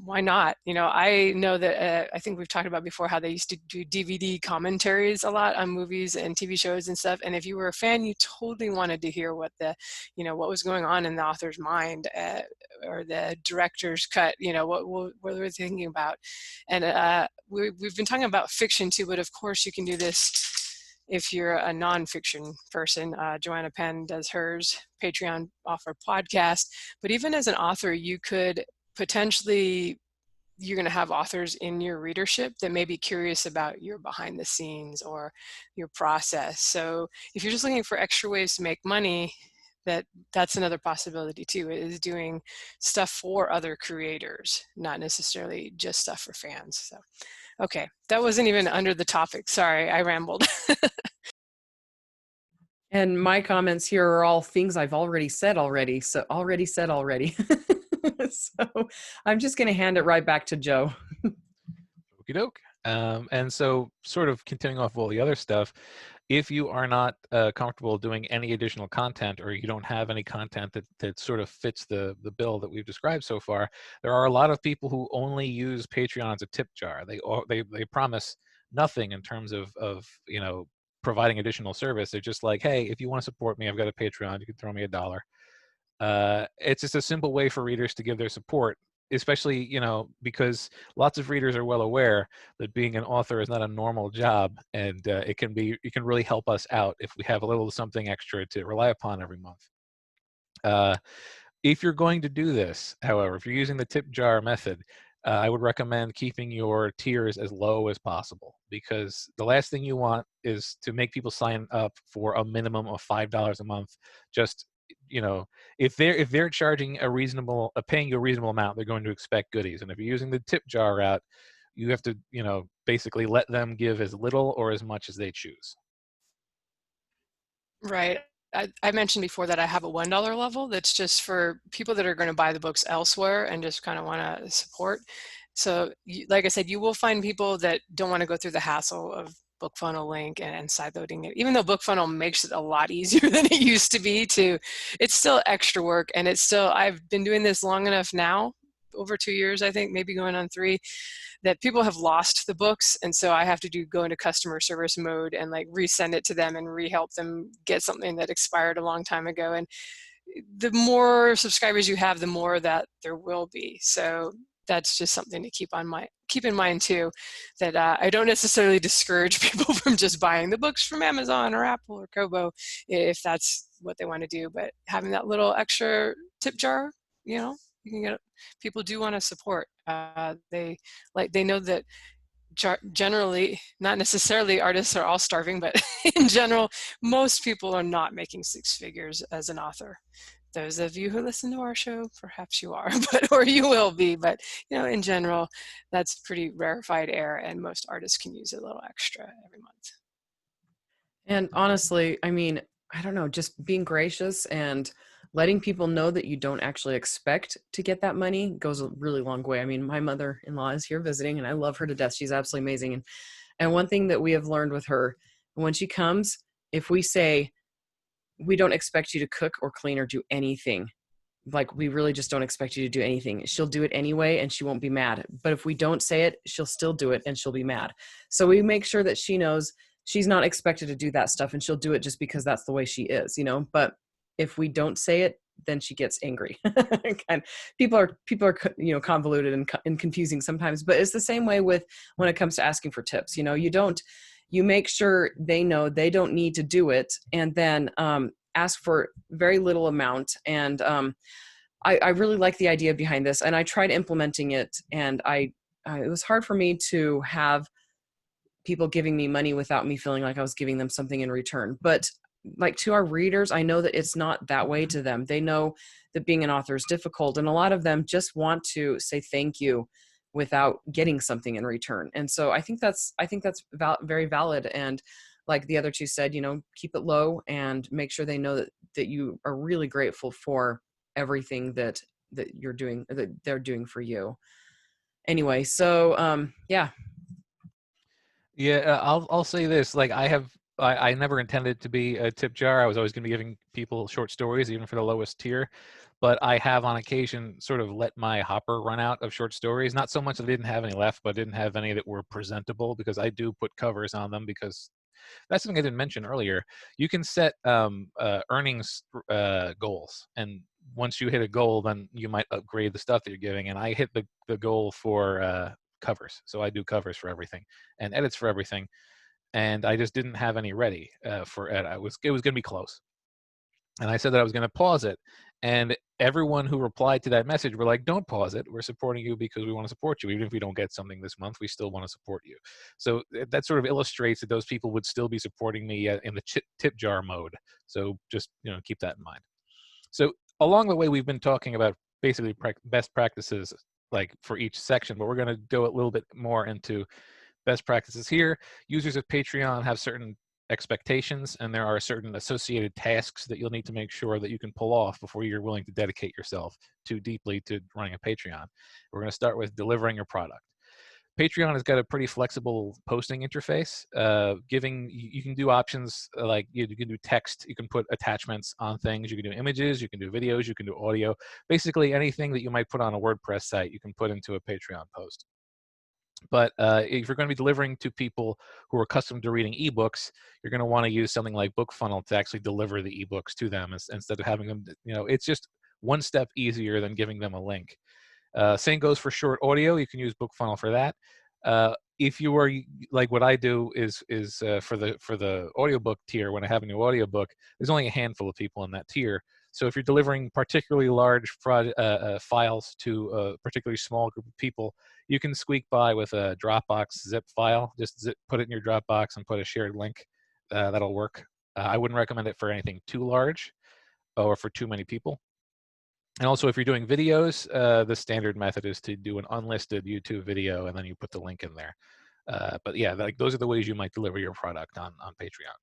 why not? I know that I think we've talked about before how they used to do DVD commentaries a lot on movies and TV shows and stuff. And if you were a fan, you totally wanted to hear what what was going on in the author's mind or the director's cut, what were they thinking about? And we've been talking about fiction too, but of course you can do this if you're a nonfiction person. Joanna Penn does hers, Patreon offer podcast. But even as an author, you could potentially, you're going to have authors in your readership that may be curious about your behind the scenes or your process. So if you're just looking for extra ways to make money, that's another possibility too, is doing stuff for other creators, not necessarily just stuff for fans. So, okay, that wasn't even under the topic. Sorry, I rambled. And my comments here are all things I've already said already. So already said already. So I'm just going to hand it right back to Joe. Okie doke. And so sort of continuing off all the other stuff, if you are not comfortable doing any additional content, or you don't have any content that sort of fits the bill that we've described so far, there are a lot of people who only use Patreon as a tip jar. They promise nothing in terms of providing additional service. They're just like, hey, if you want to support me, I've got a Patreon, you can throw me $1. It's just a simple way for readers to give their support, especially because lots of readers are well aware that being an author is not a normal job, and it can really help us out if we have a little something extra to rely upon every month. If you're going to do this, however, if you're using the tip jar method, I would recommend keeping your tiers as low as possible, because the last thing you want is to make people sign up for a minimum of $5 a month. Just if they're charging paying you a reasonable amount, they're going to expect goodies. And if you're using the tip jar route, you have to basically let them give as little or as much as they choose. Right. I mentioned before that I have a $1 level that's just for people that are going to buy the books elsewhere and just kind of want to support. So like I said, you will find people that don't want to go through the hassle of BookFunnel link and sideloading it. Even though BookFunnel makes it a lot easier than it used to be, it's still extra work. And I've been doing this long enough now, over 2 years, I think, maybe going on 3, that people have lost the books, and so I have to go into customer service mode and like resend it to them and re-help them get something that expired a long time ago. And the more subscribers you have, the more that there will be. So that's just something to keep in mind too, that I don't necessarily discourage people from just buying the books from Amazon or Apple or Kobo if that's what they want to do. But having that little extra tip jar, you can get, people do want to support. They know that generally, not necessarily artists are all starving, but in general, most people are not making 6 figures as an author. Those of you who listen to our show, perhaps you are, or you will be, but in general, that's pretty rarefied air, and most artists can use a little extra every month. And honestly, I mean, I don't know, just being gracious and letting people know that you don't actually expect to get that money goes a really long way. I mean, my mother-in-law is here visiting, and I love her to death. She's absolutely amazing. And one thing that we have learned with her, when she comes, if we say, we don't expect you to cook or clean or do anything, like we really just don't expect you to do anything, she'll do it anyway and she won't be mad. But if we don't say it, she'll still do it and she'll be mad. So we make sure that she knows she's not expected to do that stuff, and she'll do it just because that's the way she is, but if we don't say it, then she gets angry. And people are convoluted and confusing sometimes, but it's the same way with when it comes to asking for tips. You make sure they know they don't need to do it, and then ask for very little amount. And I really like the idea behind this, and I tried implementing it, and it was hard for me to have people giving me money without me feeling like I was giving them something in return. But like, to our readers, I know that it's not that way to them. They know that being an author is difficult, and a lot of them just want to say thank you without getting something in return. And so I think that's very valid. And like the other two said, keep it low and make sure they know that you are really grateful for everything that you're doing, that they're doing for you. Anyway, so yeah. Yeah, I'll say this. Like, I never intended to be a tip jar. I was always going to be giving people short stories, even for the lowest tier. But I have on occasion sort of let my hopper run out of short stories. Not so much that I didn't have any left, but I didn't have any that were presentable, because I do put covers on them, because that's something I didn't mention earlier. You can set earnings goals, and once you hit a goal, then you might upgrade the stuff that you're giving. And I hit the goal for covers, so I do covers for everything and edits for everything, and I just didn't have any ready for edit. It was going to be close, and I said that I was going to pause it, and everyone who replied to that message were like, don't pause it, we're supporting you because we want to support you. Even if we don't get something this month, we still want to support you. So that sort of illustrates that those people would still be supporting me in the tip jar mode. So just keep that in mind. So along the way, we've been talking about basically best practices like for each section, but we're going to go a little bit more into best practices here. Users of Patreon have certain expectations, and there are certain associated tasks that you'll need to make sure that you can pull off before you're willing to dedicate yourself too deeply to running a Patreon. We're going to start with delivering your product. Patreon has got a pretty flexible posting interface. You can do options like you can do text, you can put attachments on things, you can do images, you can do videos, you can do audio. Basically anything that you might put on a WordPress site, you can put into a Patreon post. But if you're going to be delivering to people who are accustomed to reading ebooks, you're going to want to use something like BookFunnel to actually deliver the ebooks to them instead of having them, it's just one step easier than giving them a link. Same goes for short audio. You can use BookFunnel for that. If you are like what I do is for the audiobook tier, when I have a new audiobook, there's only a handful of people in that tier. So if you're delivering particularly large files to a particularly small group of people, you can squeak by with a Dropbox zip file. Just put it in your Dropbox and put a shared link. That'll work. I wouldn't recommend it for anything too large or for too many people. And also, if you're doing videos, the standard method is to do an unlisted YouTube video, and then you put the link in there. But yeah, those are the ways you might deliver your product on Patreon.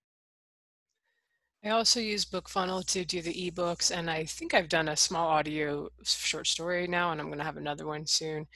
I also use BookFunnel to do the ebooks, and I think I've done a small audio short story now, and I'm going to have another one soon.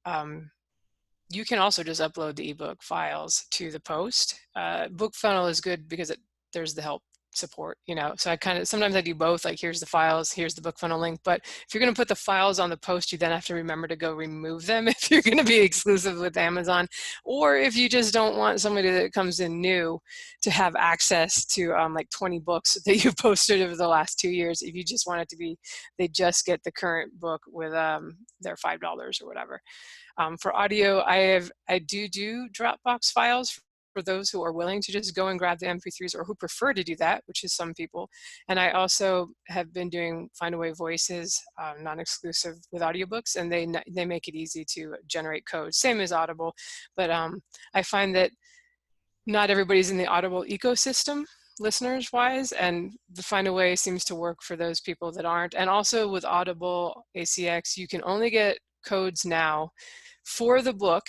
You can also just upload the ebook files to the post. BookFunnel is good because there's the help support, so sometimes I do both, like here's the files, here's the BookFunnel link. But if you're going to put the files on the post, you then have to remember to go remove them if you're going to be exclusive with Amazon, or if you just don't want somebody that comes in new to have access to like 20 books that you posted over the last 2 years. If you just want it to be, they just get the current book with their $5 or whatever. For audio, I do Dropbox files for those who are willing to just go and grab the MP3s, or who prefer to do that, which is some people. And I also have been doing Findaway Voices, non-exclusive with audiobooks, and they make it easy to generate code, same as Audible. But I find that not everybody's in the Audible ecosystem, listeners-wise, and the Findaway seems to work for those people that aren't. And also with Audible ACX, you can only get codes now for the book.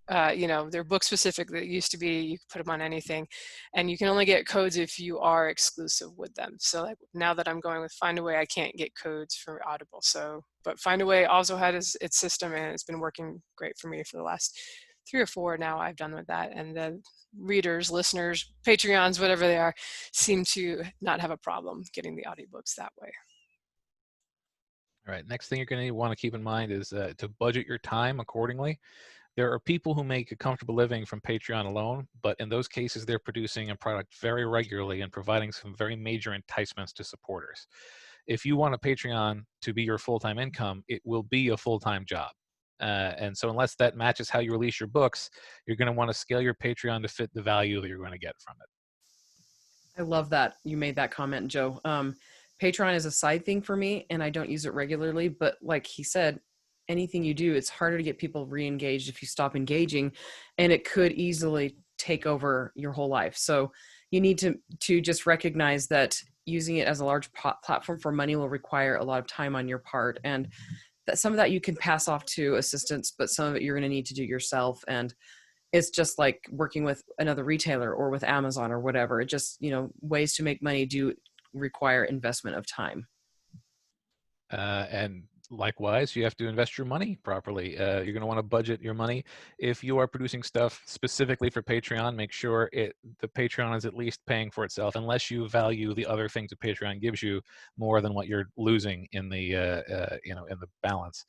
They're book specific. That used to be you could put them on anything, and you can only get codes if you are exclusive with them. So like now that I'm going with Findaway, I can't get codes for Audible. But Findaway also had its system, and it's been working great for me for the last 3 or 4 now I've done with that. And the readers, listeners, Patreons, whatever they are, seem to not have a problem getting the audiobooks that way. All right, next thing you're going to want to keep in mind is to budget your time accordingly. There are people who make a comfortable living from Patreon alone, but in those cases, they're producing a product very regularly and providing some very major enticements to supporters. If you want a Patreon to be your full-time income, it will be a full-time job. And so unless that matches how you release your books, you're going to want to scale your Patreon to fit the value that you're going to get from it. I love that you made that comment, Joe. Patreon is a side thing for me, and I don't use it regularly, but like he said, anything you do, it's harder to get people re-engaged if you stop engaging, and it could easily take over your whole life. So you need to just recognize that using it as a large platform for money will require a lot of time on your part, and that some of that you can pass off to assistants, but some of it you're going to need to do yourself. And it's just like working with another retailer or with Amazon or whatever. It just, ways to make money do require investment of time. And likewise, you have to invest your money properly. You're going to want to budget your money. If you are producing stuff specifically for Patreon, make sure the Patreon is at least paying for itself, unless you value the other things that Patreon gives you more than what you're losing in the in the balance.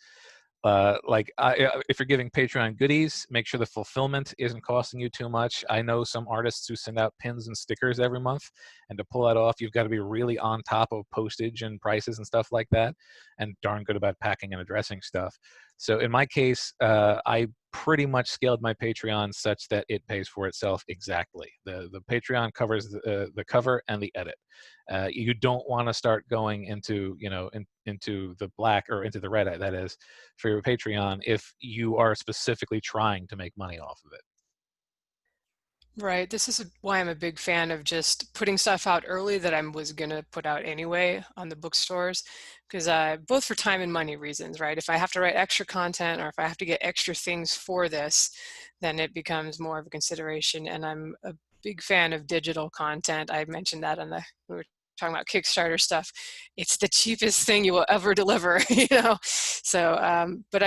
If you're giving Patreon goodies, make sure the fulfillment isn't costing you too much. I know some artists who send out pins and stickers every month, and to pull that off, you've got to be really on top of postage and prices and stuff like that, and darn good about packing and addressing stuff. So in my case, I pretty much scaled my Patreon such that it pays for itself exactly. The Patreon covers the cover and the edit. You don't want to start going into into the black or into the red, that is, for your Patreon if you are specifically trying to make money off of it. Right. This is why I'm a big fan of just putting stuff out early that I was going to put out anyway on the bookstores, because both for time and money reasons, right? If I have to write extra content, or if I have to get extra things for this, then it becomes more of a consideration. And I'm a big fan of digital content. I mentioned that we were talking about Kickstarter stuff, it's the cheapest thing you will ever deliver, you know? So, but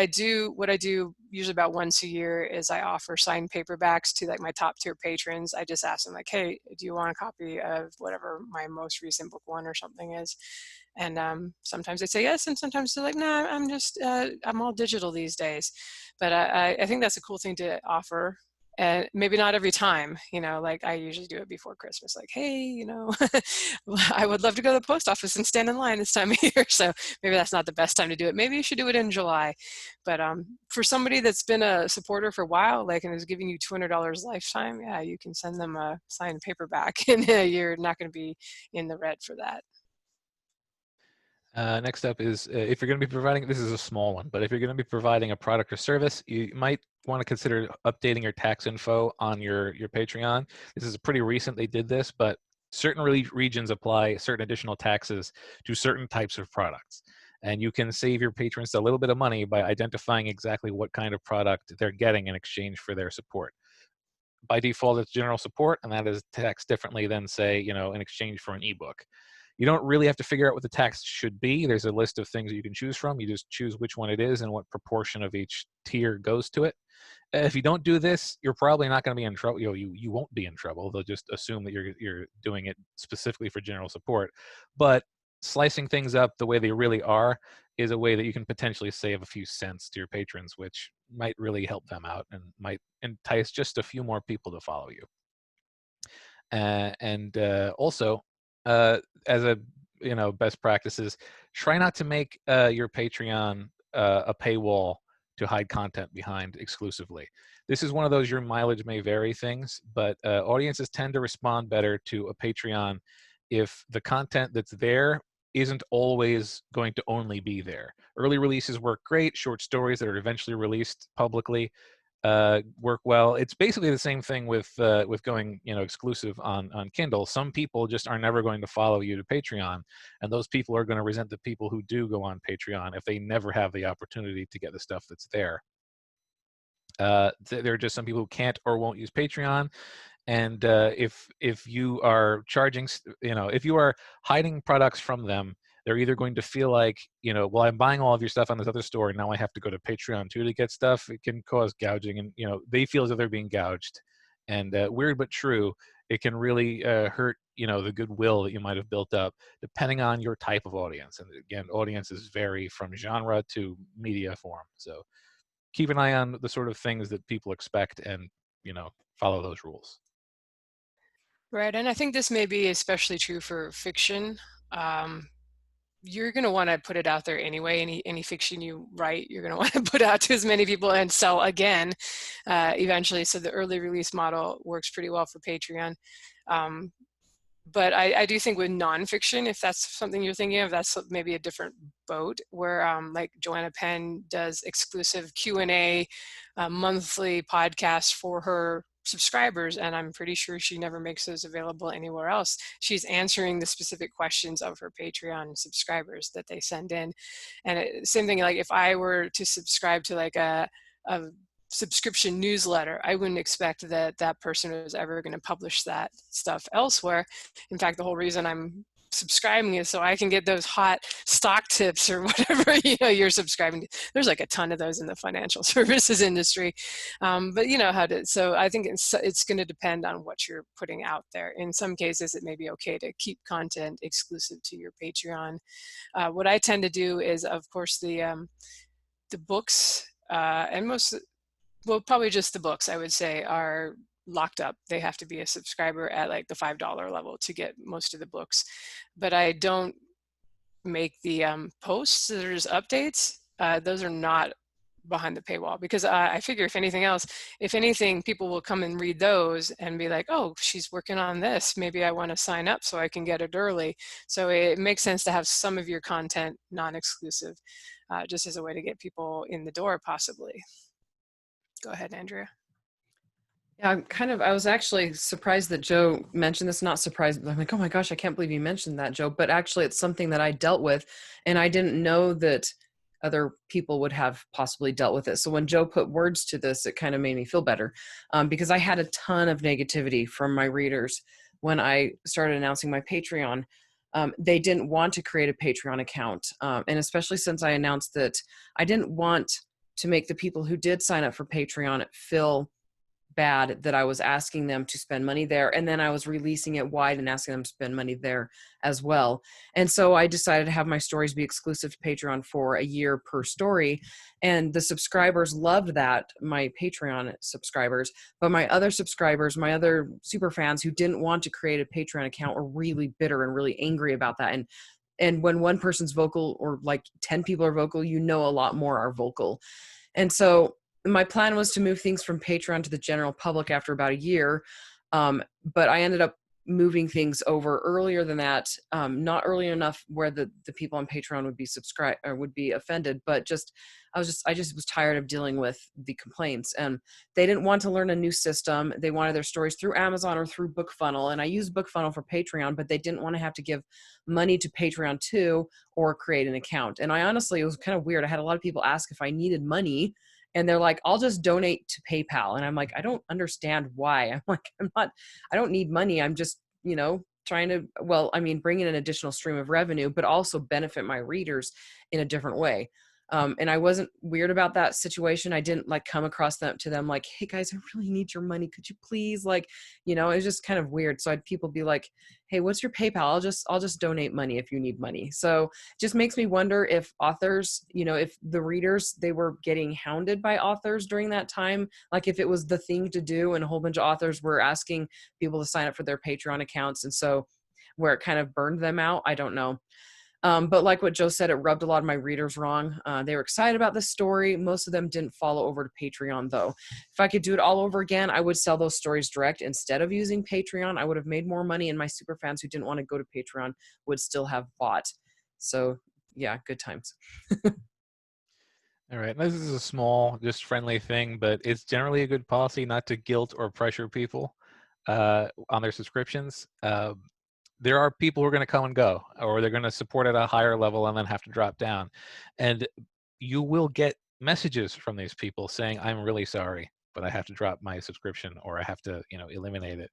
what I do usually about once a year is I offer signed paperbacks to like my top tier patrons. I just ask them like, hey, do you want a copy of whatever my most recent book one or something is? And sometimes they say yes, and sometimes they're like, no, I'm all digital these days. But I think that's a cool thing to offer. And maybe not every time, you know, like I usually do it before Christmas, like, hey, you know, I would love to go to the post office and stand in line this time of year. So maybe that's not the best time to do it. Maybe you should do it in July. But for somebody that's been a supporter for a while, like, and is giving you $200 lifetime, yeah, you can send them a signed paperback and you're not going to be in the red for that. Next up is if you're going to be providing, this is a small one, but if you're going to be providing a product or service, you might want to consider updating your tax info on your Patreon. This is pretty recent they did this, but certain regions apply certain additional taxes to certain types of products. And you can save your patrons a little bit of money by identifying exactly what kind of product they're getting in exchange for their support. By default, it's general support, and that is taxed differently than, say, you know, in exchange for an ebook. You don't really have to figure out what the tax should be. There's a list of things that you can choose from. You just choose which one it is and what proportion of each tier goes to it. If you don't do this, you're probably not going to be in trouble. You won't be in trouble. They'll just assume that you're doing it specifically for general support. But slicing things up the way they really are is a way that you can potentially save a few cents to your patrons, which might really help them out and might entice just a few more people to follow you. Also, as a best practices, try not to make your Patreon a paywall to hide content behind exclusively. This is one of those your mileage may vary things, but audiences tend to respond better to a Patreon if the content that's there isn't always going to only be there. Early releases work great. Short stories that are eventually released publicly work well. It's basically the same thing with going exclusive on Kindle. Some people just are never going to follow you to Patreon, and those people are going to resent the people who do go on Patreon if they never have the opportunity to get the stuff that's there. There are just some people who can't or won't use Patreon. And if you are charging, if you are hiding products from them, they're either going to feel like, well, I'm buying all of your stuff on this other store, and now I have to go to Patreon too to get stuff. It can cause gouging, and they feel as though they're being gouged. And weird but true, it can really hurt, the goodwill that you might have built up, depending on your type of audience. And again, audiences vary from genre to media form. So keep an eye on the sort of things that people expect, and follow those rules. Right, and I think this may be especially true for fiction. You're going to want to put it out there anyway. Any fiction you write, you're going to want to put out to as many people and sell again eventually. So the early release model works pretty well for Patreon. But I do think with nonfiction, if that's something you're thinking of, that's maybe a different boat, where like Joanna Penn does exclusive Q&A monthly podcasts for her subscribers, and I'm pretty sure she never makes those available anywhere else. She's answering the specific questions of her Patreon subscribers that they send in. And same thing, like if I were to subscribe to like a subscription newsletter, I wouldn't expect that that person was ever going to publish that stuff elsewhere. In fact, the whole reason I'm subscribing is so I can get those hot stock tips or whatever you're subscribing to. There's like a ton of those in the financial services industry, but you know how to. So I think it's going to depend on what you're putting out there. In some cases, it may be okay to keep content exclusive to your Patreon. What I tend to do is, of course, the books and well, probably just the books, I would say, are locked up. They have to be a subscriber at like the $5 level to get most of the books. But I don't make the posts, there's updates. Those are not behind the paywall, because I figure if anything, people will come and read those and be like, oh, she's working on this. Maybe I want to sign up so I can get it early. So it makes sense to have some of your content non-exclusive, just as a way to get people in the door, possibly. Go ahead, Andrea. Yeah, I was actually surprised that Joe mentioned this. Not surprised, but I'm like, oh my gosh, I can't believe you mentioned that, Joe. But actually, it's something that I dealt with, and I didn't know that other people would have possibly dealt with it. So when Joe put words to this, it kind of made me feel better, because I had a ton of negativity from my readers when I started announcing my Patreon. they didn't want to create a Patreon account. And especially since I announced that I didn't want to make the people who did sign up for Patreon feel bad that I was asking them to spend money there. And then I was releasing it wide and asking them to spend money there as well. And so I decided to have my stories be exclusive to Patreon for a year per story. And the subscribers loved that, my Patreon subscribers. But my other subscribers, my other super fans who didn't want to create a Patreon account were really bitter and really angry about that. And when one person's vocal, or like 10 people are vocal, a lot more are vocal. And so my plan was to move things from Patreon to the general public after about a year. But I ended up moving things over earlier than that, not early enough where the people on Patreon would be subscribed or would be offended, but I just was tired of dealing with the complaints, and they didn't want to learn a new system. They wanted their stories through Amazon or through BookFunnel. And I use BookFunnel for Patreon, but they didn't want to have to give money to Patreon too, or create an account. And I honestly, it was kind of weird. I had a lot of people ask if I needed money, and they're like, I'll just donate to PayPal. And I'm like, I don't understand why. I'm like, I don't need money. I'm just, trying to, bring in an additional stream of revenue, but also benefit my readers in a different way. And I wasn't weird about that situation. I didn't come across to them like, hey guys, I really need your money. Could you please it was just kind of weird. So I had people be like, hey, what's your PayPal? I'll just donate money if you need money. So it just makes me wonder if authors, if the readers, they were getting hounded by authors during that time, like if it was the thing to do and a whole bunch of authors were asking people to sign up for their Patreon accounts. And so where it kind of burned them out, I don't know. But like what Joe said, it rubbed a lot of my readers wrong. They were excited about this story. Most of them didn't follow over to Patreon, though. If I could do it all over again, I would sell those stories direct instead of using Patreon. I would have made more money, and my super fans who didn't want to go to Patreon would still have bought. So, yeah, good times. All right. This is a small, just friendly thing, but it's generally a good policy not to guilt or pressure people on their subscriptions. There are people who are going to come and go, or they're going to support at a higher level and then have to drop down. And you will get messages from these people saying, I'm really sorry, but I have to drop my subscription, or I have to, eliminate it.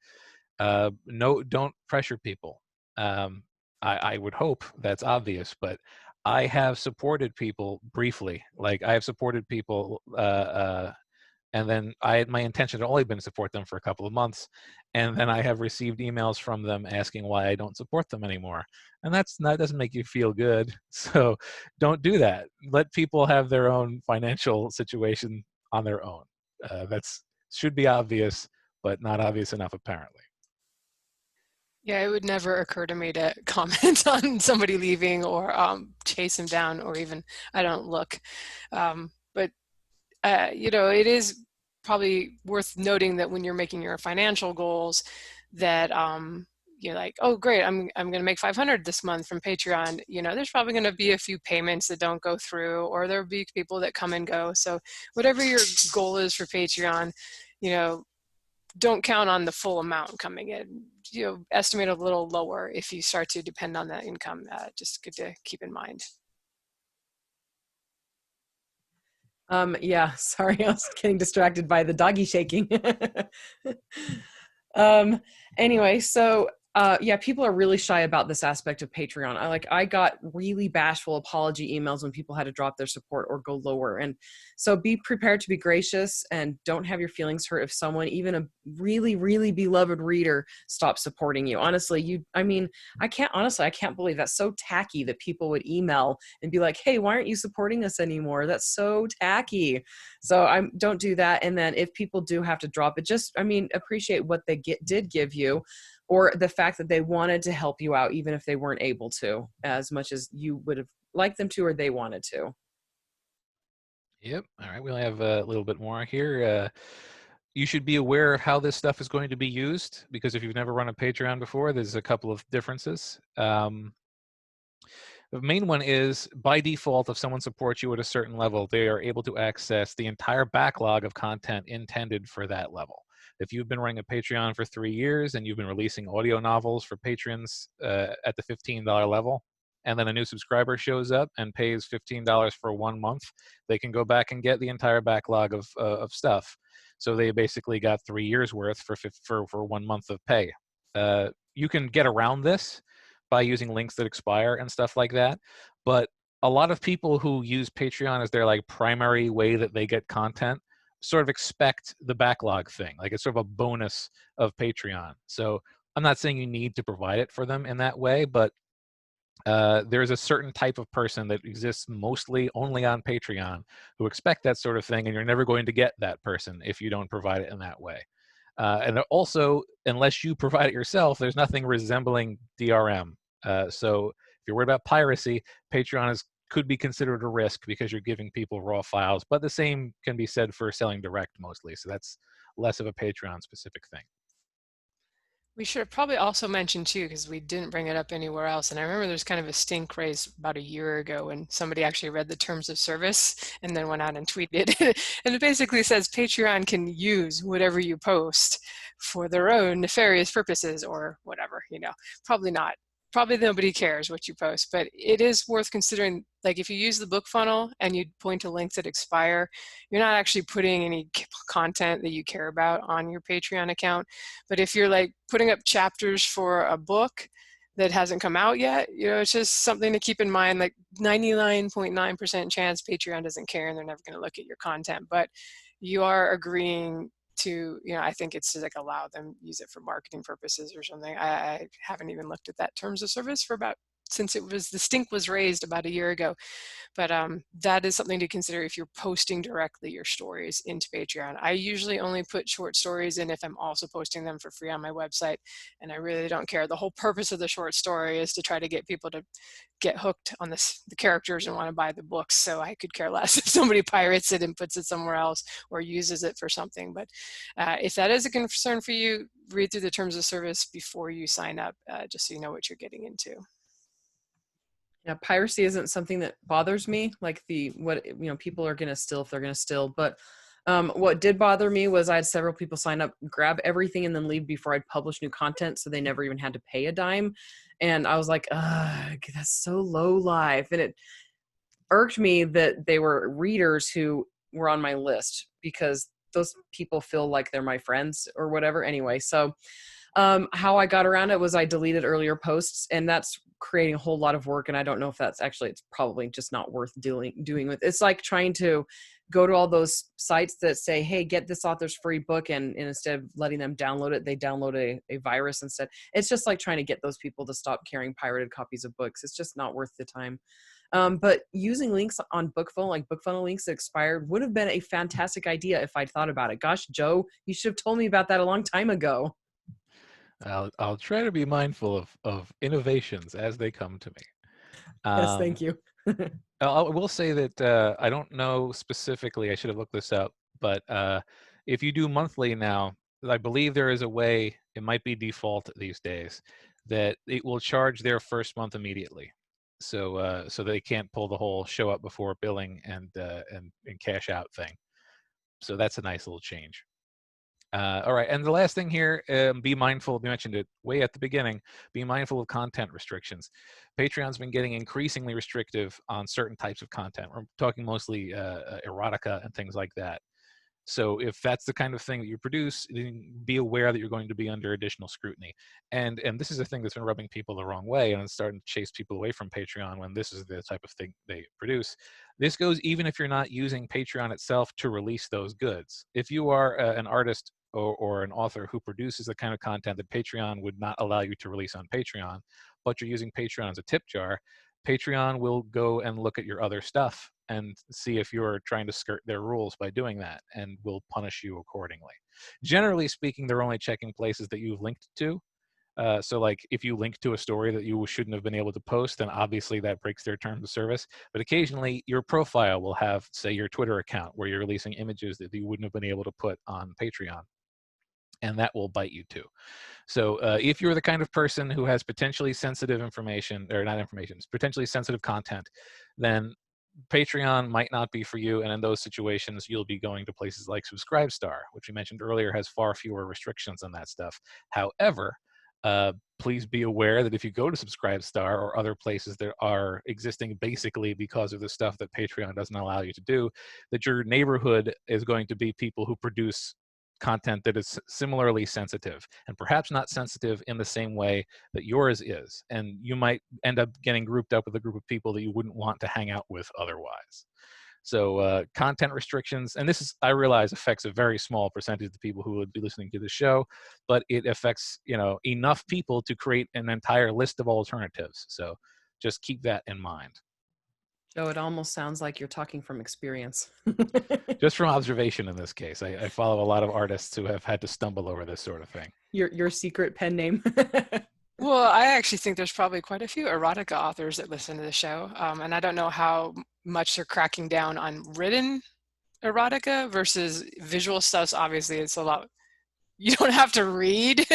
No, don't pressure people. I would hope that's obvious, but I have supported people briefly. Like I have supported people and then my intention had only been to support them for a couple of months. And then I have received emails from them asking why I don't support them anymore. And that doesn't make you feel good. So don't do that. Let people have their own financial situation on their own. That's should be obvious, but not obvious enough apparently. Yeah, it would never occur to me to comment on somebody leaving or chase them down, or even I don't look. But it is probably worth noting that when you're making your financial goals, that you're like, oh great, I'm going to make 500 this month from Patreon. There's probably going to be a few payments that don't go through, or there'll be people that come and go. So whatever your goal is for Patreon, don't count on the full amount coming in. Estimate a little lower if you start to depend on that income. Just good to keep in mind. Yeah, sorry, I was getting distracted by the doggy shaking. Anyway, so yeah, people are really shy about this aspect of Patreon. I got really bashful apology emails when people had to drop their support or go lower. And so be prepared to be gracious, and don't have your feelings hurt if someone, even a really, really beloved reader, stops supporting you. Honestly, I can't believe that's so tacky that people would email and be like, hey, why aren't you supporting us anymore? That's so tacky. So don't do that. And then if people do have to drop it, appreciate what they did give you, or the fact that they wanted to help you out, even if they weren't able to, as much as you would have liked them to, or they wanted to. Yep. All right. We only have a little bit more here. You should be aware of how this stuff is going to be used, because if you've never run a Patreon before, there's a couple of differences. The main one is, by default, if someone supports you at a certain level, they are able to access the entire backlog of content intended for that level. If you've been running a Patreon for 3 years and you've been releasing audio novels for patrons at the $15 level, and then a new subscriber shows up and pays $15 for 1 month, they can go back and get the entire backlog of stuff. So they basically got 3 years worth for 1 month of pay. You can get around this by using links that expire and stuff like that. But a lot of people who use Patreon as their like primary way that they get content sort of expect the backlog thing. Like it's sort of a bonus of Patreon. So I'm not saying you need to provide it for them in that way, but there's a certain type of person that exists mostly only on Patreon who expect that sort of thing, and you're never going to get that person if you don't provide it in that way. And also, unless you provide it yourself, there's nothing resembling DRM. So if you're worried about piracy, Patreon could be considered a risk because you're giving people raw files, but the same can be said for selling direct mostly. So that's less of a Patreon specific thing. We should have probably also mentioned too, because we didn't bring it up anywhere else. And I remember there's kind of a stink raised about a year ago when somebody actually read the terms of service and then went out and tweeted. And it basically says Patreon can use whatever you post for their own nefarious purposes or whatever, probably not. Probably nobody cares what you post, but it is worth considering. Like if you use the book funnel and you point to links that expire, you're not actually putting any content that you care about on your Patreon account. But if you're like putting up chapters for a book that hasn't come out yet, it's just something to keep in mind. Like 99.9% chance Patreon doesn't care and they're never going to look at your content, but you are agreeing to, I think it's to like allow them use it for marketing purposes or something. I haven't even looked at that terms of service for since the stink was raised about a year ago. But that is something to consider if you're posting directly your stories into Patreon. I usually only put short stories in if I'm also posting them for free on my website, and I really don't care. The whole purpose of the short story is to try to get people to get hooked on the characters and want to buy the books. So I could care less if somebody pirates it and puts it somewhere else or uses it for something. But if that is a concern for you, read through the terms of service before you sign up, just so you know what you're getting into. Yeah, piracy isn't something that bothers me. Like people are going to steal if they're going to steal. But what did bother me was I had several people sign up, grab everything, and then leave before I'd publish new content. So they never even had to pay a dime. And I was like, that's so low life. And it irked me that they were readers who were on my list because those people feel like they're my friends or whatever. Anyway, so how I got around it was I deleted earlier posts, and that's creating a whole lot of work. And I don't know if it's probably just not worth doing with. It's like trying to go to all those sites that say, hey, get this author's free book. And instead of letting them download it, they download a virus instead. It's just like trying to get those people to stop carrying pirated copies of books. It's just not worth the time. But using links on BookFunnel, like BookFunnel links that expired, would have been a fantastic idea if I'd thought about it. Gosh, Joe, you should have told me about that a long time ago. I'll try to be mindful of innovations as they come to me. Yes, thank you. I will say that I don't know specifically, I should have looked this up, but if you do monthly now, I believe there is a way, it might be default these days, that it will charge their first month immediately. So they can't pull the whole show up before billing and cash out thing. So that's a nice little change. All right, and the last thing here, be mindful, we mentioned it way at the beginning, be mindful of content restrictions. Patreon's been getting increasingly restrictive on certain types of content. We're talking mostly erotica and things like that. So if that's the kind of thing that you produce, then be aware that you're going to be under additional scrutiny. And this is a thing that's been rubbing people the wrong way, and it's starting to chase people away from Patreon when this is the type of thing they produce. This goes even if you're not using Patreon itself to release those goods. If you are an artist or an author who produces the kind of content that Patreon would not allow you to release on Patreon, but you're using Patreon as a tip jar, Patreon will go and look at your other stuff and see if you're trying to skirt their rules by doing that, and will punish you accordingly. Generally speaking, they're only checking places that you've linked to. So like if you link to a story that you shouldn't have been able to post, then obviously that breaks their terms of service. But occasionally your profile will have, say, your Twitter account where you're releasing images that you wouldn't have been able to put on Patreon. And that will bite you too. So if you're the kind of person who has potentially sensitive information, or not information, it's potentially sensitive content, then Patreon might not be for you. And in those situations, you'll be going to places like Subscribestar, which we mentioned earlier has far fewer restrictions on that stuff. However, please be aware that if you go to Subscribestar or other places that are existing basically because of the stuff that Patreon doesn't allow you to do, that your neighborhood is going to be people who produce content that is similarly sensitive, and perhaps not sensitive in the same way that yours is. And you might end up getting grouped up with a group of people that you wouldn't want to hang out with otherwise. So content restrictions, and this is, I realize, affects a very small percentage of the people who would be listening to the show, but it affects, you know, enough people to create an entire list of alternatives. So just keep that in mind. Joe, it almost sounds like you're talking from experience. Just from observation in this case. I follow a lot of artists who have had to stumble over this sort of thing. Your secret pen name. Well, I actually think there's probably quite a few erotica authors that listen to the show, and I don't know how much they're cracking down on written erotica versus visual stuff. So obviously, it's a lot. You don't have to read.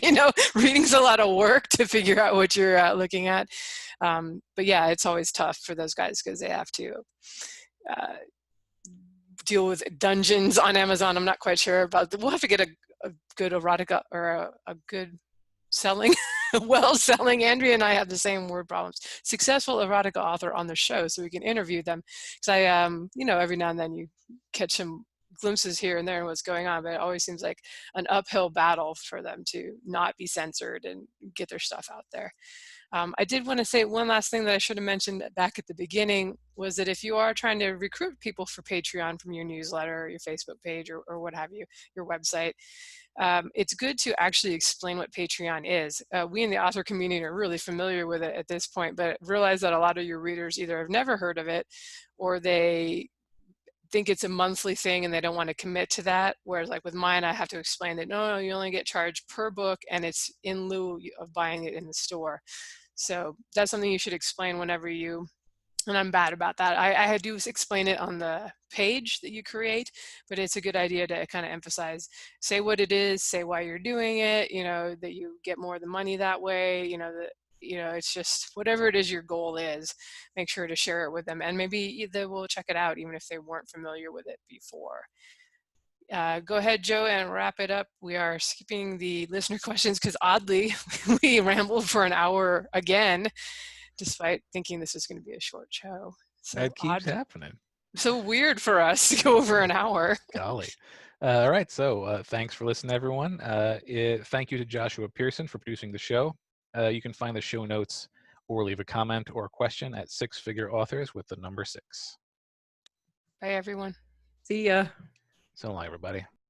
You know, reading's a lot of work to figure out what you're looking at. But yeah, it's always tough for those guys because they have to deal with dungeons on Amazon. I'm not quite sure about. We'll have to get a good erotica or a good selling. Well-selling. Andrea and I have the same word problems. Successful erotica author on the show, so we can interview them. Because I, you know, every now and then you catch some glimpses here and there of what's going on, but it always seems like an uphill battle for them to not be censored and get their stuff out there. I did want to say one last thing that I should have mentioned back at the beginning was that if you are trying to recruit people for Patreon from your newsletter, or your Facebook page, or what have you, your website, it's good to actually explain what Patreon is. We in the author community are really familiar with it at this point, but realize that a lot of your readers either have never heard of it or they think it's a monthly thing and they don't want to commit to that. Whereas like with mine, I have to explain that, no, you only get charged per book and it's in lieu of buying it in the store. So that's something you should explain whenever you, and I'm bad about that. I do explain it on the page that you create, but it's a good idea to kind of emphasize, say what it is, say why you're doing it, you know, that you get more of the money that way, you know, that, you know, it's just whatever it is your goal is, make sure to share it with them. And maybe they will check it out even if they weren't familiar with it before. Go ahead, Joe, and wrap it up. We are skipping the listener questions because oddly, we rambled for an hour again, despite thinking this is going to be a short show. So That keeps happening. So weird for us to go over an hour. Golly. All right. So thanks for listening, everyone. Thank you to Joshua Pearson for producing the show. You can find the show notes or leave a comment or a question at Six Figure Authors with the number 6. Bye, everyone. See ya. So long, everybody.